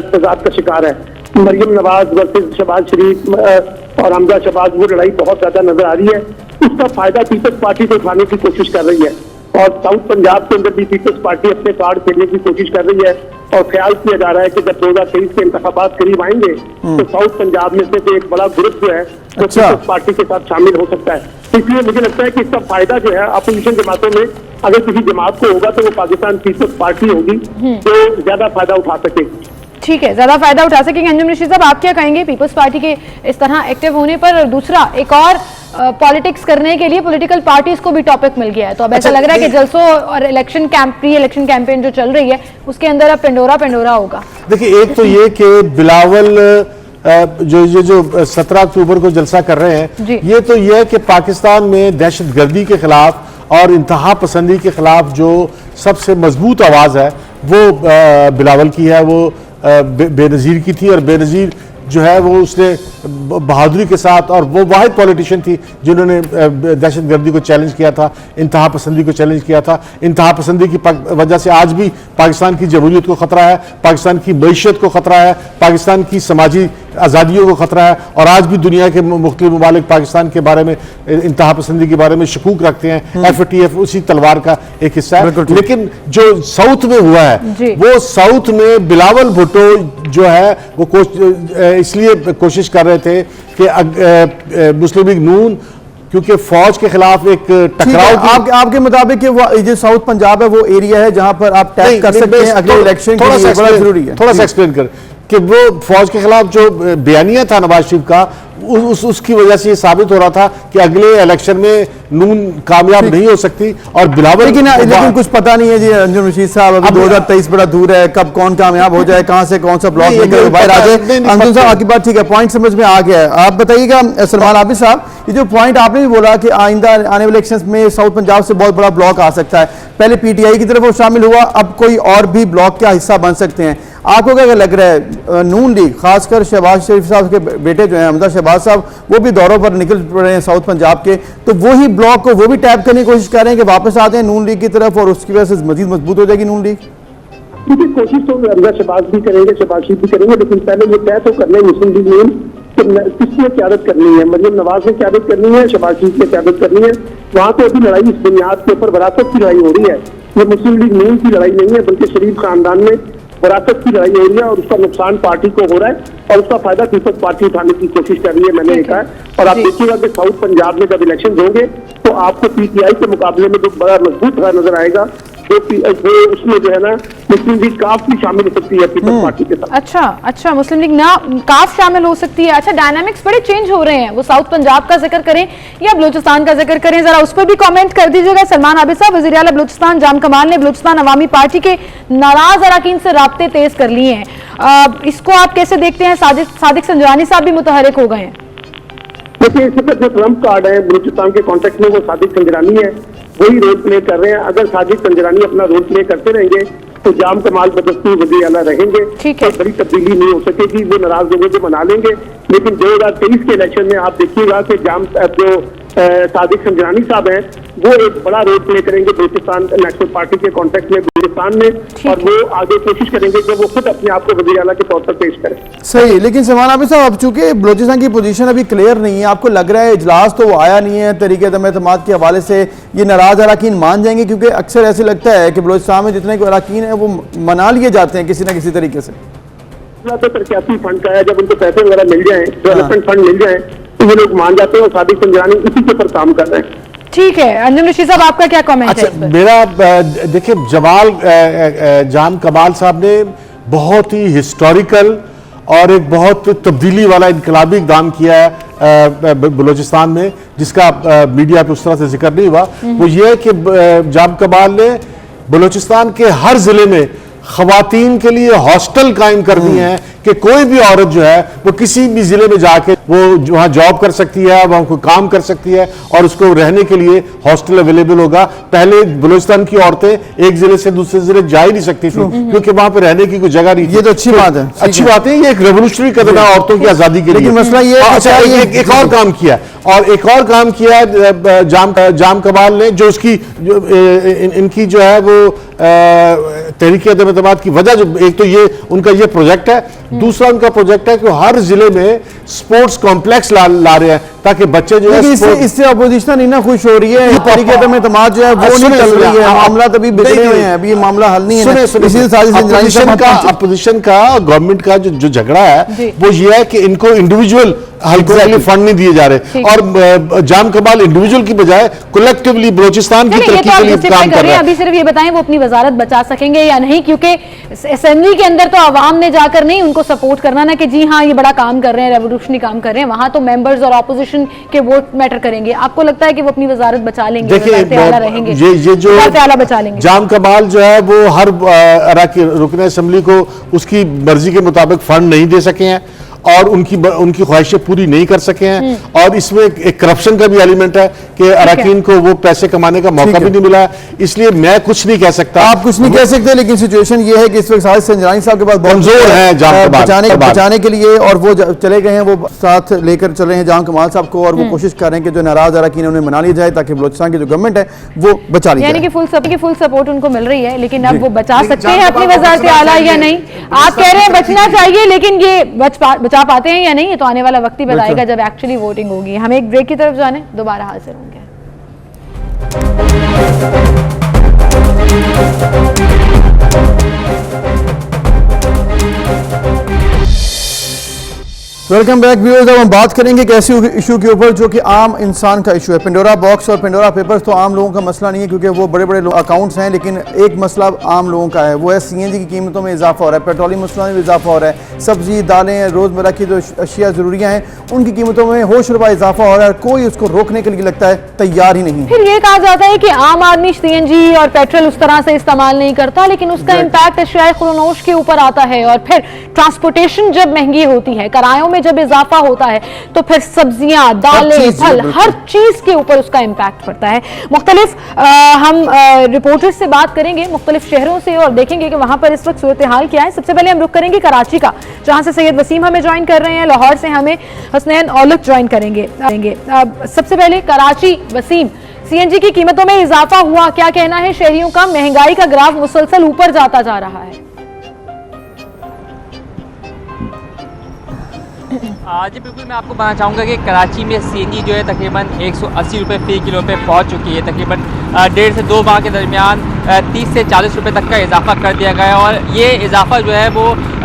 तजाद का शिकार है। मरियम नवाज वर्सेस शहबाज शरीफ और हमजा शहबाज, वो लड़ाई बहुत ज्यादा नजर आ रही है। उसका फायदा पीपल्स पार्टी को उठाने की कोशिश कर रही है और साउथ पंजाब के अंदर भी पीपल्स पार्टी अपने कार्ड खेलने की कोशिश कर रही है और ख्याल किया जा रहा है कि जब 2023 के इंतखाबात करीब आएंगे तो साउथ पंजाब में से एक बड़ा ग्रुप जो है वो पीपल्स पार्टी के साथ शामिल हो सकता है। इसलिए मुझे लगता है कि इसका फायदा जो है अपोजिशन जमातों में अगर किसी जमात को होगा तो वो पाकिस्तान पीपल्स पार्टी होगी जो ज्यादा फायदा उठा सकेगी। ठीक है, ज्यादा फायदा उठा सकेंगे। अंजुम रशीद साहब, आप क्या कहेंगे पीपल्स पार्टी के इस तरह एक्टिव होने पर? और दूसरा, एक और पॉलिटिक्स करने के लिए पॉलिटिकल पार्टीज को भी टॉपिक मिल गया है, तो अब ऐसा लग रहा है कि जलसों और प्री इलेक्शन कैंपेन जो चल रही है उसके अंदर अब पेंडोरा होगा। देखिए, एक तो ये कि बिलावल जो 17 अक्टूबर को जलसा कर रहे हैं, ये तो ये है कि पाकिस्तान में दहशतगर्दी के खिलाफ और इंतहा पसंदी के खिलाफ जो सबसे मजबूत आवाज है वो बिलावल की है, वो बेनज़ीर की थी। और बेनज़ीर जो है वो उसने बहादुरी के साथ, और वो वाहिद पॉलिटिशियन थी जिन्होंने दहशतगर्दी को चैलेंज किया था, इंतहा पसंदी को चैलेंज किया था। इंतहा पसंदी की वजह से आज भी पाकिस्तान की जमहूरियत को खतरा है, पाकिस्तान की मईशत को खतरा है, पाकिस्तान की समाजी आज़ादियों को खतरा है, और आज भी दुनिया के मुख्तलिफ ममालिक पाकिस्तान के बारे में इंतहा पसंदी के बारे में शकूक रखते हैं। FATF उसी तलवार का एक हिस्सा है। लेकिन जो साउथ में हुआ है वो साउथ में बिलावल भुट्टो जो है वो इसलिए कोशिश कर रहे थे कि मुस्लिम लीग नून, क्योंकि फौज के खिलाफ एक टकराव, आपके मुताबिक जो साउथ पंजाब है वो एरिया है जहां पर आप टैग कर सकते हैं अगले इलेक्शन के लिए, बड़ा जरूरी है। थोड़ा सा एक्सप्लेन कर कि वो फौज के खिलाफ जो बयानिया था नवाज शरीफ का, उसकी वजह से ये साबित हो रहा था कि अगले इलेक्शन में नून कामयाब नहीं हो सकती। और बिलावल लेकिन कुछ पता नहीं है जी अंजुम रशीद साहब, अभी 2023 बड़ा दूर है, कब कौन कामयाब हो जाए, कहां से कौन सा ब्लॉक लेकर बाहर आ जाए। अंजुम साहब आपकी बात ठीक है, पॉइंट समझ में आ गया है। आप बताइएगा सलमान आबिद साहब, ये जो पॉइंट आपने भी बोला कि आइंदा आने वाले इलेक्शन में साउथ पंजाब से बहुत बड़ा ब्लॉक आ सकता है, पहले PTI की तरफ वो शामिल हुआ, अब कोई और भी ब्लॉक का हिस्सा बन सकते हैं। आपको क्या लग रहा है, नून लीग खासकर शहबाज शरीफ साहब के बेटे जो हैं हमजा शहबाज साहब, वो भी दौरों पर निकल रहे हैं साउथ पंजाब के, तो वही ब्लॉक को वो भी टैप करने की कोशिश कर रहे हैं कि वापस आते हैं नून लीग की तरफ और उसकी वजह से मजीद मजबूत हो जाएगी नून लीग? क्योंकि कोशिश तो हमजा शहबाज भी करेंगे, शहबाज शरीफ भी करेंगे, लेकिन पहले ये तय तो करने मुस्लिम लीग नून किसने क़यादत करनी है। मरियम नवाज ने क़यादत करनी है, शहबाज शरीफ ने क़यादत करनी है। वहाँ तो अभी लड़ाई इस बुनियाद के ऊपर विरासत की लड़ाई हो रही है, ये मुस्लिम लीग नून की लड़ाई नहीं है, बल्कि शरीफ खानदान में विरासत की लड़ाई हो रही है और उसका नुकसान पार्टी को हो रहा है और उसका फायदा पीपल्स पार्टी उठाने की कोशिश कर रही है, मैंने देखा है। और आप देखिएगा कि साउथ पंजाब में जब इलेक्शन होंगे तो आपको PTI के मुकाबले में जो बड़ा मजबूत नजर आएगा वो उसमें जो है ना मुस्लिम लीग काफ भी शामिल हो सकती है पीपल्स पार्टी के साथ। अच्छा, मुस्लिम लीग काफ शामिल हो सकती है। अच्छा, डायनामिक्स बड़े चेंज हो रहे हैं, वो साउथ पंजाब का जिक्र करें या बलूचिस्तान का जिक्र करें, जरा उस पर भी कमेंट कर दीजिएगा। सलमान आबिद साहब, वज़ीर आला बलूचिस्तान जाम कमाल ने बलूचिस्तान अवामी पार्टी के नाराज अरकान से राब्ते तेज कर लिए हैं, इसको आप कैसे देखते हैं? सादिक संजरानी साहब भी मुतहरिक हो गए हैं। देखिए, इस वक्त जो ट्रम्प कार्ड है बलूचिस्तान के कॉन्टेक्ट में वो सादिक संजरानी है, वही रोल प्ले कर रहे हैं। अगर सादिक संजरानी अपना रोल प्ले करते रहेंगे तो जाम कमाल बदस्तूर वज़ीर आला रहेंगे, तो बड़ी तब्दीली नहीं हो सकेगी, वो नाराज लोगों को मना लेंगे। लेकिन 2023 के इलेक्शन में आप देखिएगा कि जो सादिक संजरानी साहब हैं वो एक बड़ा रोल प्ले करेंगे बलूचिस्तान नेशनल पार्टी के कॉन्टेक्ट में बलूचिस्तान में, और वो आगे कोशिश करेंगे कि वो खुद अपने आप को वज़ीर आला के तौर पर पेश करें। सही, लेकिन सलमान आबिद साहब, अब चूंकि बलूचिस्तान की पोजीशन अभी क्लियर नहीं है, आपको लग रहा है इजलास तो वो आया नहीं है, तरीके अदम-ए-एतमाद के हवाले से ये नाराज अरकान मान जाएंगे? क्योंकि अक्सर ऐसे लगता है कि बलूचिस्तान में जितने अरकान है वो मना लिए जाते हैं किसी न किसी तरीके से। तो तरक्याती फंड का है, जब उनको पैसे वगैरह मिल जाए, डेवलपमेंट फंड मिल जाए तो ये लोग मान जाते हैं और सादिक संजरानी उसी के ऊपर काम कर रहे हैं। ठीक है, अंजुम रशीद साहब आपका क्या कमेंट है इस पर? मेरा देखिए, जाम कमाल साहब ने बहुत ही हिस्टोरिकल और एक बहुत तब्दीली वाला इनकलाबी इक़दाम किया है बलूचिस्तान में, जिसका मीडिया पे उस तरह से जिक्र नहीं हुआ। वो ये है कि जाम कमाल ने बलूचिस्तान के हर जिले में खवातीन के लिए हॉस्टल कायम कर दिए हैं कि कोई भी औरत जो है वो किसी भी जिले में जाके वो वहाँ जॉब कर सकती है, वहाँ कोई काम कर सकती है और उसको रहने के लिए हॉस्टल अवेलेबल होगा। पहले बलूचिस्तान की औरतें एक जिले से दूसरे जिले जा ही नहीं सकती थी क्योंकि वहाँ पे रहने की कोई जगह नहीं थी। ये तो अच्छी बात है, अच्छी बात है, ये एक रेवोल्यूशनरी कदम है औरतों की आजादी के लिए। लेकिन मसला ये है, अच्छा, एक और काम किया और एक और काम किया है जाम कमाल ने, जो उसकी इनकी जो है वो तहरीक अदम एतमाद की वजह, जो एक तो ये उनका ये प्रोजेक्ट है, दूसरा उनका प्रोजेक्ट है कि हर जिले में स्पोर्ट्स कॉम्प्लेक्स ला रहे हैं ताकि बच्चे जो है इससे अपोजिशन इतना खुश हो रही है, तहरीक अदम एतमाद जो है वो नहीं चल रही है, मामला तभी बिगड़े हुए हैं, अभी ये मामला हल नहीं है। अपोजिशन का गवर्नमेंट का जो झगड़ा है वो ये है कि इनको इंडिविजुअल हल्के फंड नहीं दिए जा रहे और जाम कमाल इंडिविजुअल की बजाय कलेक्टिवली बलूचिस्तान की तरक्की के लिए काम कर रहे हैं। अभी सिर्फ ये बताएं वो अपनी वजारत बचा सकेंगे या नहीं, क्योंकि असेंबली के अंदर तो आवाम ने जाकर नहीं उनको सपोर्ट करना ना कि जी हाँ ये बड़ा काम कर रहे हैं, रेवोल्यूशनरी काम कर रहे हैं, वहां तो मेंबर्स और ऑपोजिशन के वोट मैटर करेंगे। आपको लगता है कि वो अपनी वजारत बचा लेंगे? देखिए, ये जो बचा लेंगे जाम कमाल जो है वो हर अराकी रुकन असेंबली को उसकी मर्जी के मुताबिक फंड नहीं दे सके हैं और उनकी ख्वाहिशें पूरी नहीं कर सके हैं और इसमें एक करप्शन का भी एलिमेंट है कि अरकान को वो पैसे कमाने का मौका भी नहीं मिला। इसलिए मैं कुछ नहीं कह सकता, आप कुछ नहीं कह सकते, लेकिन सिचुएशन ये है कि इस वक्त साजिद संजरानी साहब के पास कमजोर है बचाने के लिए और वो चले गए हैं, वो साथ लेकर चल रहे हैं जाम कमाल साहब को और वो कोशिश कर रहे हैं कि जो नाराज अरकान उन्हें मना लिया जाए ताकि बलूचिस्तान की जो गवर्नमेंट है वो बचा ली जाए। यानी कि फुल सपोर्ट उनको मिल रही है, लेकिन अब वो बचा सकते हैं अपनी वजारत आला या नहीं? आप कह रहे हैं बचना चाहिए, लेकिन ये बचा पाते हैं या नहीं, ये तो आने वाला वक्त ही बताएगा जब एक्चुअली वोटिंग होगी। हम एक ब्रेक की तरफ जाने, दोबारा हाजिर होंगे। Welcome back viewers. अब हम बात करेंगे एक ऐसे इशू के ऊपर जो कि आम इंसान का इशू है। पेंडोरा बॉक्स और पेंडोरा पेपर्स तो आम लोगों का मसला नहीं है क्योंकि वो बड़े बड़े अकाउंट्स हैं, लेकिन एक मसला आम लोगों का है, वो है सीएनजी की कीमतों में इजाफा हो रहा है, पेट्रोलियम मसलों में भी इजाफा हो रहा है, सब्जी दालें रोज़मर्रा की जो अशिया ज़रूरियाँ हैं उनकी कीमतों में होश रुपा इजाफा हो रहा है, कोई उसको रोकने के लिए लगता है तैयार ही नहीं। फिर ये कहा जाता है कि आम आदमी सीएनजी और पेट्रोल उस तरह से इस्तेमाल नहीं करता, लेकिन उसका इम्पैक्ट अशिया खुलनोश के ऊपर आता है और फिर ट्रांसपोर्टेशन जब महंगी होती है, किरायों में जब इजाफा होता है तो फिर सब्जियां दालें फल हर चीज के ऊपर उसका इम्पैक्ट पड़ता है। मुख्तलिफ हम रिपोर्टर्स से बात करेंगे मुख्तलिफ शहरों से और देखेंगे कि वहां पर इस वक्त सूरत हाल क्या है। सबसे पहले हम रुक करेंगे कराची का, जहां से सैयद वसीम हमें ज्वाइन कर रहे हैं, लाहौर से हमें हसनैन औलख ज्वाइन करेंगे। सबसे पहले कराची, वसीम, सीएनजी की कीमतों में इजाफा हुआ, क्या कहना है शहरियों का? महंगाई का ग्राफ मुसलसल ऊपर जाता जा रहा है। जी बिल्कुल, मैं आपको बताना चाहूँगा कि कराची में सीएनजी जो है तकरीबन 180 रुपये फ़ी किलो पे पहुँच चुकी है। तकरीबन 1.5 से 2 माह के दरमियान 30 से 40 रुपये तक का इजाफा कर दिया गया है और ये इजाफा जो है वो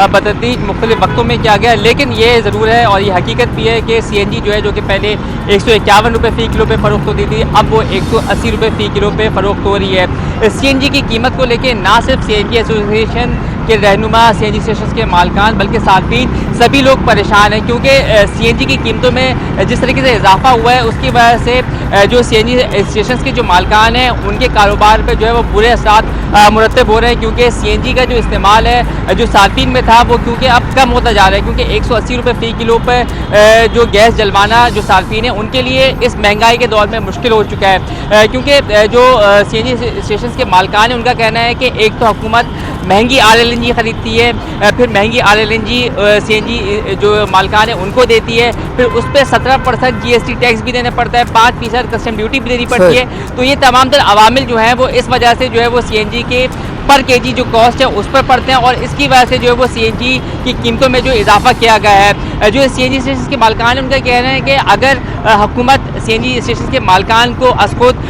बतदरीज मुख्तलिफ वक्तों में किया गया है। लेकिन ये ज़रूर है और ये हकीकत भी है कि सीएनजी जो है जो कि पहले 151 रुपये फ़ी किलो पे फ़रोख्त होती थी, अब वो 180 रुपये फ़ी किलो पे फ़रोख्त हो रही है। सीएनजी की कीमत को लेकर ना सिर्फ सीएनजी एसोसिएशन के रहनुमा, सीएनजी स्टेशन के मालकान, बल्कि सार्फिन सभी लोग परेशान हैं क्योंकि सीएनजी की कीमतों में जिस तरीके से इजाफा हुआ है उसकी वजह से जो सीएनजी स्टेशन के जो मालकान हैं उनके कारोबार पे जो है वो बुरे असरात मुरतब हो रहे हैं क्योंकि सीएनजी का जो इस्तेमाल है जो सार्फिन में था वो क्योंकि अब कम होता जा रहा है क्योंकि 180 रुपये फ़ी किलो पर जो गैस जलवाना जो सार्फिन है उनके लिए इस महंगाई के दौर में मुश्किल हो चुका है क्योंकि जो सीएनजी स्टेशन के मालकान हैं उनका कहना है कि एक तो हुकूमत महंगी RLNG खरीदती है, फिर महंगी RLNG सीएनजी जो मालकान है उनको देती है, फिर उस पर 17% GST टैक्स भी देना पड़ता है, 5% कस्टम ड्यूटी भी देनी पड़ती है। तो ये तमाम तर अवामिल जो हैं वो इस वजह से जो है वो सीएनजी के पर केजी जो कॉस्ट है उस पर पड़ते हैं, और इसकी वजह से जो है वो सीएनजी की कीमतों में जो इजाफा किया गया है। जो सीएनजी स्टेशन के मालिकान उनका कहना है कि अगर हुकूमत सीएनजी स्टेशन के मालिकान को खुद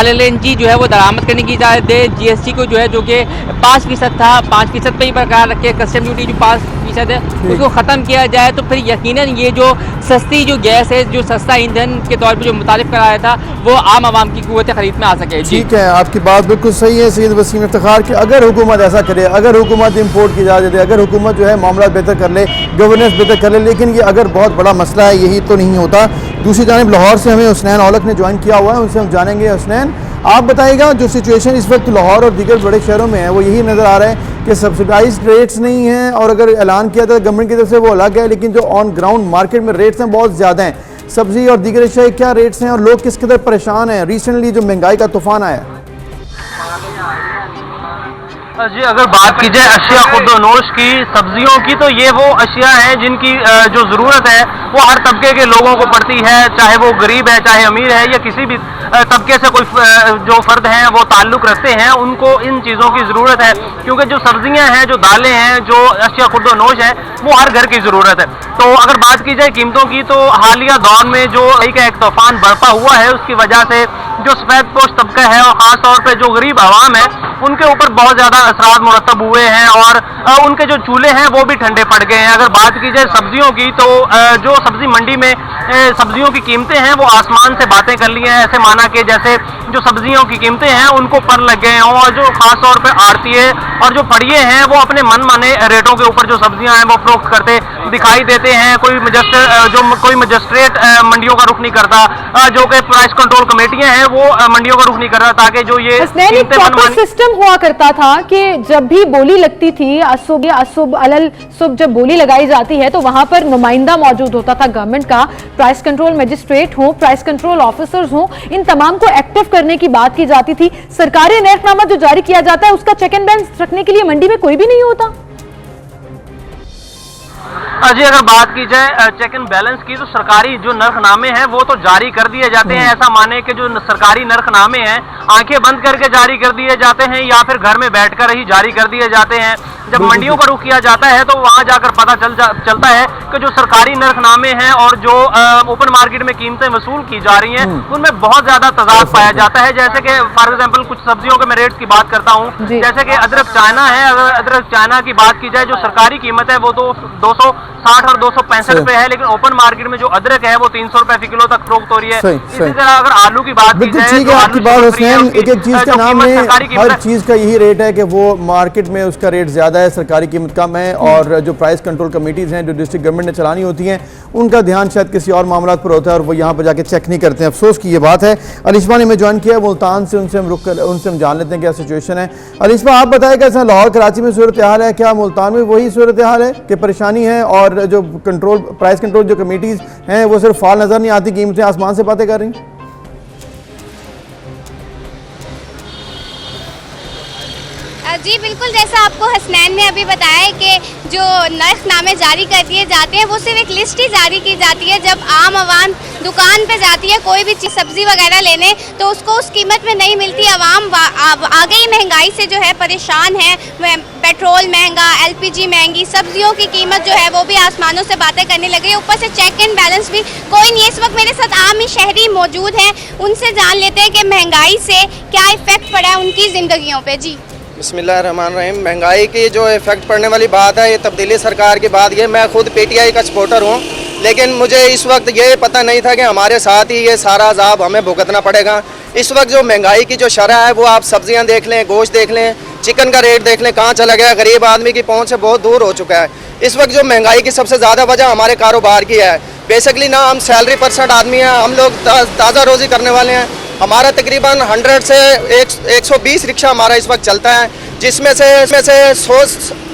LNG जो है वो दरामद करने की इजाज़त दे, GST को जो है जो कि 5% था 5% पे ही बरकरार रखे, कस्टम ड्यूटी जो 5% है उसको ख़त्म किया जाए, तो फिर यकीनन ये जो सस्ती जो गैस है, जो सस्ता ईंधन के तौर पर जो मुतारिफ कराया था, वो आम आवाम की कुव्वत खरीद में आ सके। ठीक है, आपकी बात बिल्कुल सही है सैयद वसीम इफ्तिखार कि अगर हुकूमत ऐसा करे, अगर हुकूमत इंपोर्ट की इजाज़त दे, अगर हुकूमत जो है मामला बेहतर कर ले, गवर्नेंस बेहतर कर ले, लेकिन ये अगर बहुत बड़ा मसला है, यही तो नहीं होता। दूसरी जानिब लाहौर से हमें हुसनैन औलख ने ज्वाइन किया हुआ है, उनसे हम जानेंगे। हुसनैन, आप बताइएगा जो सिचुएशन इस वक्त लाहौर और दीगर बड़े शहरों में है वो यही नज़र आ रहा है कि सब्सिडाइज्ड रेट्स नहीं हैं, और अगर ऐलान किया था गवर्नमेंट की तरफ से वो अलग है, लेकिन जो ऑन ग्राउंड मार्केट में रेट्स हैं बहुत ज़्यादा हैं। सब्जी और दीगर अशिया क्या रेट्स हैं और लोग किस कदर परेशान हैं? रिसेंटली जो महंगाई का तूफान आया है। जी, अगर बात की जाए अशिया खुर्दोनोश की, सब्जियों की, तो ये वो अशिया हैं जिनकी जो ज़रूरत है वो हर तबके के लोगों को पड़ती है, चाहे वो गरीब है, चाहे अमीर है, या किसी भी तबके से कोई जो फ़र्द हैं वो ताल्लुक़ रखते हैं, उनको इन चीज़ों की ज़रूरत है, क्योंकि जो सब्जियां हैं, जो दालें हैं, जो अशिया खुर्दोनोश है, वो हर घर की ज़रूरत है। तो अगर बात की जाए कीमतों की, तो हालिया दौर में जो एक तूफान बरपा हुआ है, उसकी वजह से जो सफ़ेद पोश तबका है और ख़ास तौर पर जो गरीब आवाम है उनके ऊपर बहुत ज़्यादा असरात मुरतब हुए हैं, और उनके जो चूल्हे हैं वो भी ठंडे पड़ गए हैं। अगर बात की जाए सब्जियों की, तो जो सब्जी मंडी में सब्जियों की कीमतें हैं वो आसमान से बातें कर ली हैं, ऐसे माना कि जैसे जो सब्जियों की कीमतें हैं उनको पर लग गए हों, और जो खास तौर पर आड़तीए और जो फड़िए हैं वो अपने मन माने रेटों के ऊपर जो सब्जियां हैं वो फरोख्त करते दिखाई देते हैं। कोई मजिस्ट्रेट मंडियों का रुख नहीं करता, जो कि प्राइस कंट्रोल कमेटियां हैं वो मंडियों का रुख नहीं कर रहा, ताकि जो ये सिस्टम हुआ करता था कि जब भी बोली लगती थी, असुब या असुब अलल सुब जब बोली लगाई जाती है तो वहां पर नुमाइंदा मौजूद होता था गवर्नमेंट का, प्राइस कंट्रोल मजिस्ट्रेट हो, प्राइस कंट्रोल ऑफिसर्स हो, इन तमाम को एक्टिव करने की बात की जाती थी। सरकारी नर्खनामा जो जारी किया जाता है उसका चेक एंड बैलेंस रखने के लिए मंडी में कोई भी नहीं होता। जी, अगर बात की जाए चेक एंड बैलेंस की, तो सरकारी जो नर्खनामे हैं वो तो जारी कर दिए जाते हैं, ऐसा माने कि जो सरकारी नर्खनामे हैं आंखें बंद करके जारी कर दिए जाते हैं, या फिर घर में बैठकर ही जारी कर दिए जाते हैं। जब मंडियों का रुख किया जाता है तो वहां जाकर पता चलता है कि जो सरकारी नर्खनामे हैं और जो ओपन मार्केट में कीमतें वसूल की जा रही हैं उनमें बहुत ज्यादा तजाद पाया जाता है। जैसे कि फॉर एग्जाम्पल कुछ सब्जियों के मैं रेट्स की बात करता हूँ, जैसे कि अदरक चाइना है, अगर अदरक चाइना की बात की जाए, जो सरकारी कीमत है वो तो 260 और 265 रुपए है, लेकिन ओपन मार्केट में जो अदरक है वो 300 रुपए फी किलो तक फरोख्त हो रही है। इसी तरह अगर आलू की बात की जाए, ठीक है, आपकी बात हुसैन, एक चीज का नाम है, हर चीज का यही रेट है कि वो मार्केट में उसका रेट ज्यादा है, सरकारी कीमत कम है, और जो प्राइस कंट्रोल कमेटीज हैं जो डिस्ट्रिक्ट गवर्नमेंट ने चलानी होती हैं उनका ध्यान शायद किसी और मामला पर होता है और वो यहाँ पर जाके चेक नहीं करते हैं। अफसोस की ये बात है। अलिशमा ने मैं ज्वाइन किया मुल्तान से, उनसे हम जान लेते हैं क्या सिचुएशन है। अलिशमा, आप बताएगा कैसा लाहौर कराची में सूरत हाल है, क्या मुल्तान में वही सूरत हाल है कि परेशानी है और जो कंट्रोल प्राइस कंट्रोल जो कमेटीज हैं वो सिर्फ फाल नजर नहीं आती, कीमतें आसमान से बातें कर रही हैं? जी बिल्कुल, जैसा आपको हसनैन ने अभी बताया कि जो नर्खनामे जारी कर दिए जाते हैं वो सिर्फ एक लिस्ट ही जारी की जाती है। जब आम आवाम दुकान पे जाती है कोई भी चीज़ सब्ज़ी वगैरह लेने तो उसको उस कीमत में नहीं मिलती। आवाम आगे ही महंगाई से जो है परेशान है, पेट्रोल महंगा, LPG महंगी, सब्जियों की कीमत जो है वो भी आसमानों से बातें करने लगी। ऊपर से चेक एंड बैलेंस भी कोई नहीं है। इस वक्त मेरे साथ आम ही शहरी मौजूद हैं, उनसे जान लेते हैं कि महंगाई से क्या इफ़ेक्ट पड़ा है उनकी ज़िंदगियों पर। जी बिस्मिल्लाहिर्रहमानिर्रहीम। महंगाई की जो इफ़ेक्ट पड़ने वाली बात है, ये तब्दीली सरकार की बात है। मैं खुद PTI का सपोर्टर हूँ, लेकिन मुझे इस वक्त ये पता नहीं था कि हमारे साथ ही ये सारा अज़ाब हमें भुगतना पड़ेगा। इस वक्त जो महंगाई की जो शरह है वो आप सब्जियाँ देख लें, गोश्त देख लें, चिकन का रेट देख लें, कहाँ चला गया, गरीब आदमी की पहुँच से बहुत दूर हो चुका है। इस वक्त जो महंगाई की सबसे ज़्यादा वजह हमारे कारोबार की है। बेसिकली ना हम सैलरी पर्सन आदमी हैं, हम लोग ताज़ा रोज़ी करने वाले हैं। हमारा तकरीबन 100 से 120 रिक्शा हमारा इस वक्त चलता है, जिसमें से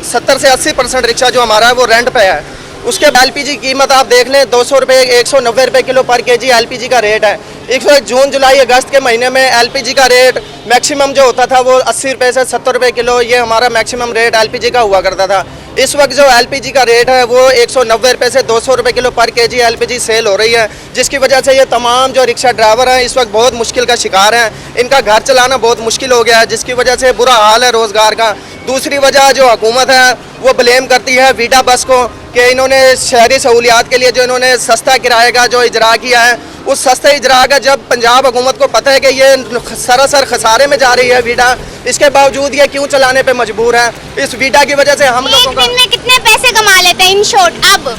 70 से 80% रिक्शा जो हमारा है वो रेंट पे है। उसके LPG कीमत आप देख लें, 200 रुपये 190 रुपये किलो पर केजी LPG का रेट है। इस वक्त जून जुलाई अगस्त के महीने में LPG का रेट मैक्सिमम जो होता था वो 80 रुपये से 70 रुपये किलो, ये हमारा मैक्सिमम रेट LPG का हुआ करता था। इस वक्त जो एलपीजी का रेट है वो 190 रुपये से 200 रुपये किलो पर केजी एलपीजी सेल हो रही है, जिसकी वजह से ये तमाम जो रिक्शा ड्राइवर हैं इस वक्त बहुत मुश्किल का शिकार हैं। इनका घर चलाना बहुत मुश्किल हो गया है, जिसकी वजह से बुरा हाल है रोज़गार का। दूसरी वजह जो हुकूमत है वो ब्लेम करती है वीडा बस को कि इन्होंने शहरी सहूलियात के लिए जो इन्होंने सस्ता किराए का जो इजरा किया है, उस सस्ते इजरा का जब पंजाब हुकूमत को पता है कि ये सरासर खसारे में जा रही है वीडा, इसके बावजूद ये क्यों चलाने पे मजबूर है। इस वीडा की वजह से हम लोगों का दिन में कितने पैसे कमा लेते हैं इन शॉर्ट अब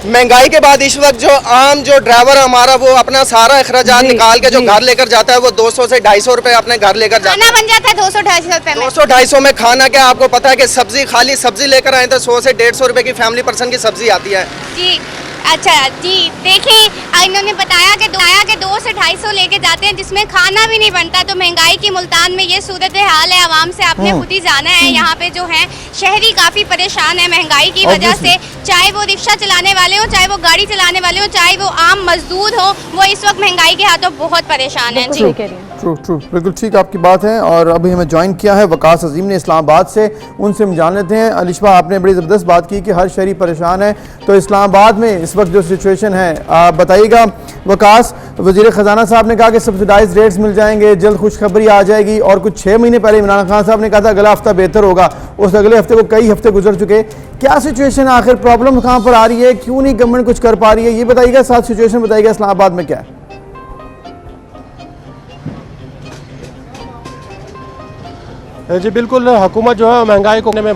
महंगाई के बाद इस वक्त जो आम जो ड्राइवर है हमारा वो अपना सारा अखराजात निकाल के जो घर लेकर जाता है वो 200 से 250 रुपए अपने घर लेकर जाता है। खाना बन जाता है 200-250 रुपए में। 200-250 में खाना क्या, आपको पता है कि सब्जी खाली सब्जी लेकर आए तो 100 से 150 रुपए की फैमिली पर्सन की सब्जी आती है जी। अच्छा जी, देखिए इन्होंने बताया कि 2 से 250 लेके जाते हैं जिसमें खाना भी नहीं बनता। तो महंगाई की मुल्तान में ये सूरत हाल है आवाम से आपने खुद ही जाना है। यहाँ पे जो है शहरी काफ़ी परेशान है महंगाई की वजह से, चाहे वो रिक्शा चलाने वाले हो, चाहे वो गाड़ी चलाने वाले हो, चाहे वो आम मजदूर हो, वो इस वक्त महंगाई के हाथों बहुत परेशान है जी। ट्रू बिल्कुल ठीक आपकी बात है। और अभी हमें ज्वाइन किया है वकास अजीम ने इस्लामाबाद से, उनसे हम जान लेते हैं। अलिशबा, आपने बड़ी ज़बरदस्त बात की कि हर शहरी परेशान है, तो इस्लामाबाद में इस वक्त जो सिचुएशन है आप बताइएगा। वकास, वज़ीर ख़जाना साहब ने कहा कि सब्सिडाइज रेट्स मिल जाएंगे, जल्द खुशखबरी आ जाएगी, और कुछ 6 महीने पहले इमरान खान साहब ने कहा था अगला हफ्ता बेहतर होगा, उस अगले हफ्ते को कई हफ्ते गुजर चुके। क्या सिचुएशन है, आखिर प्रॉब्लम कहाँ पर आ रही है, क्यों नहीं गवर्नमेंट कुछ कर पा रही है, ये बताइएगा। साथ सिचुएशन बताइएगा इस्लामाबाद में क्या है। जी बिल्कुल, हुकूमत जो है महंगाई को में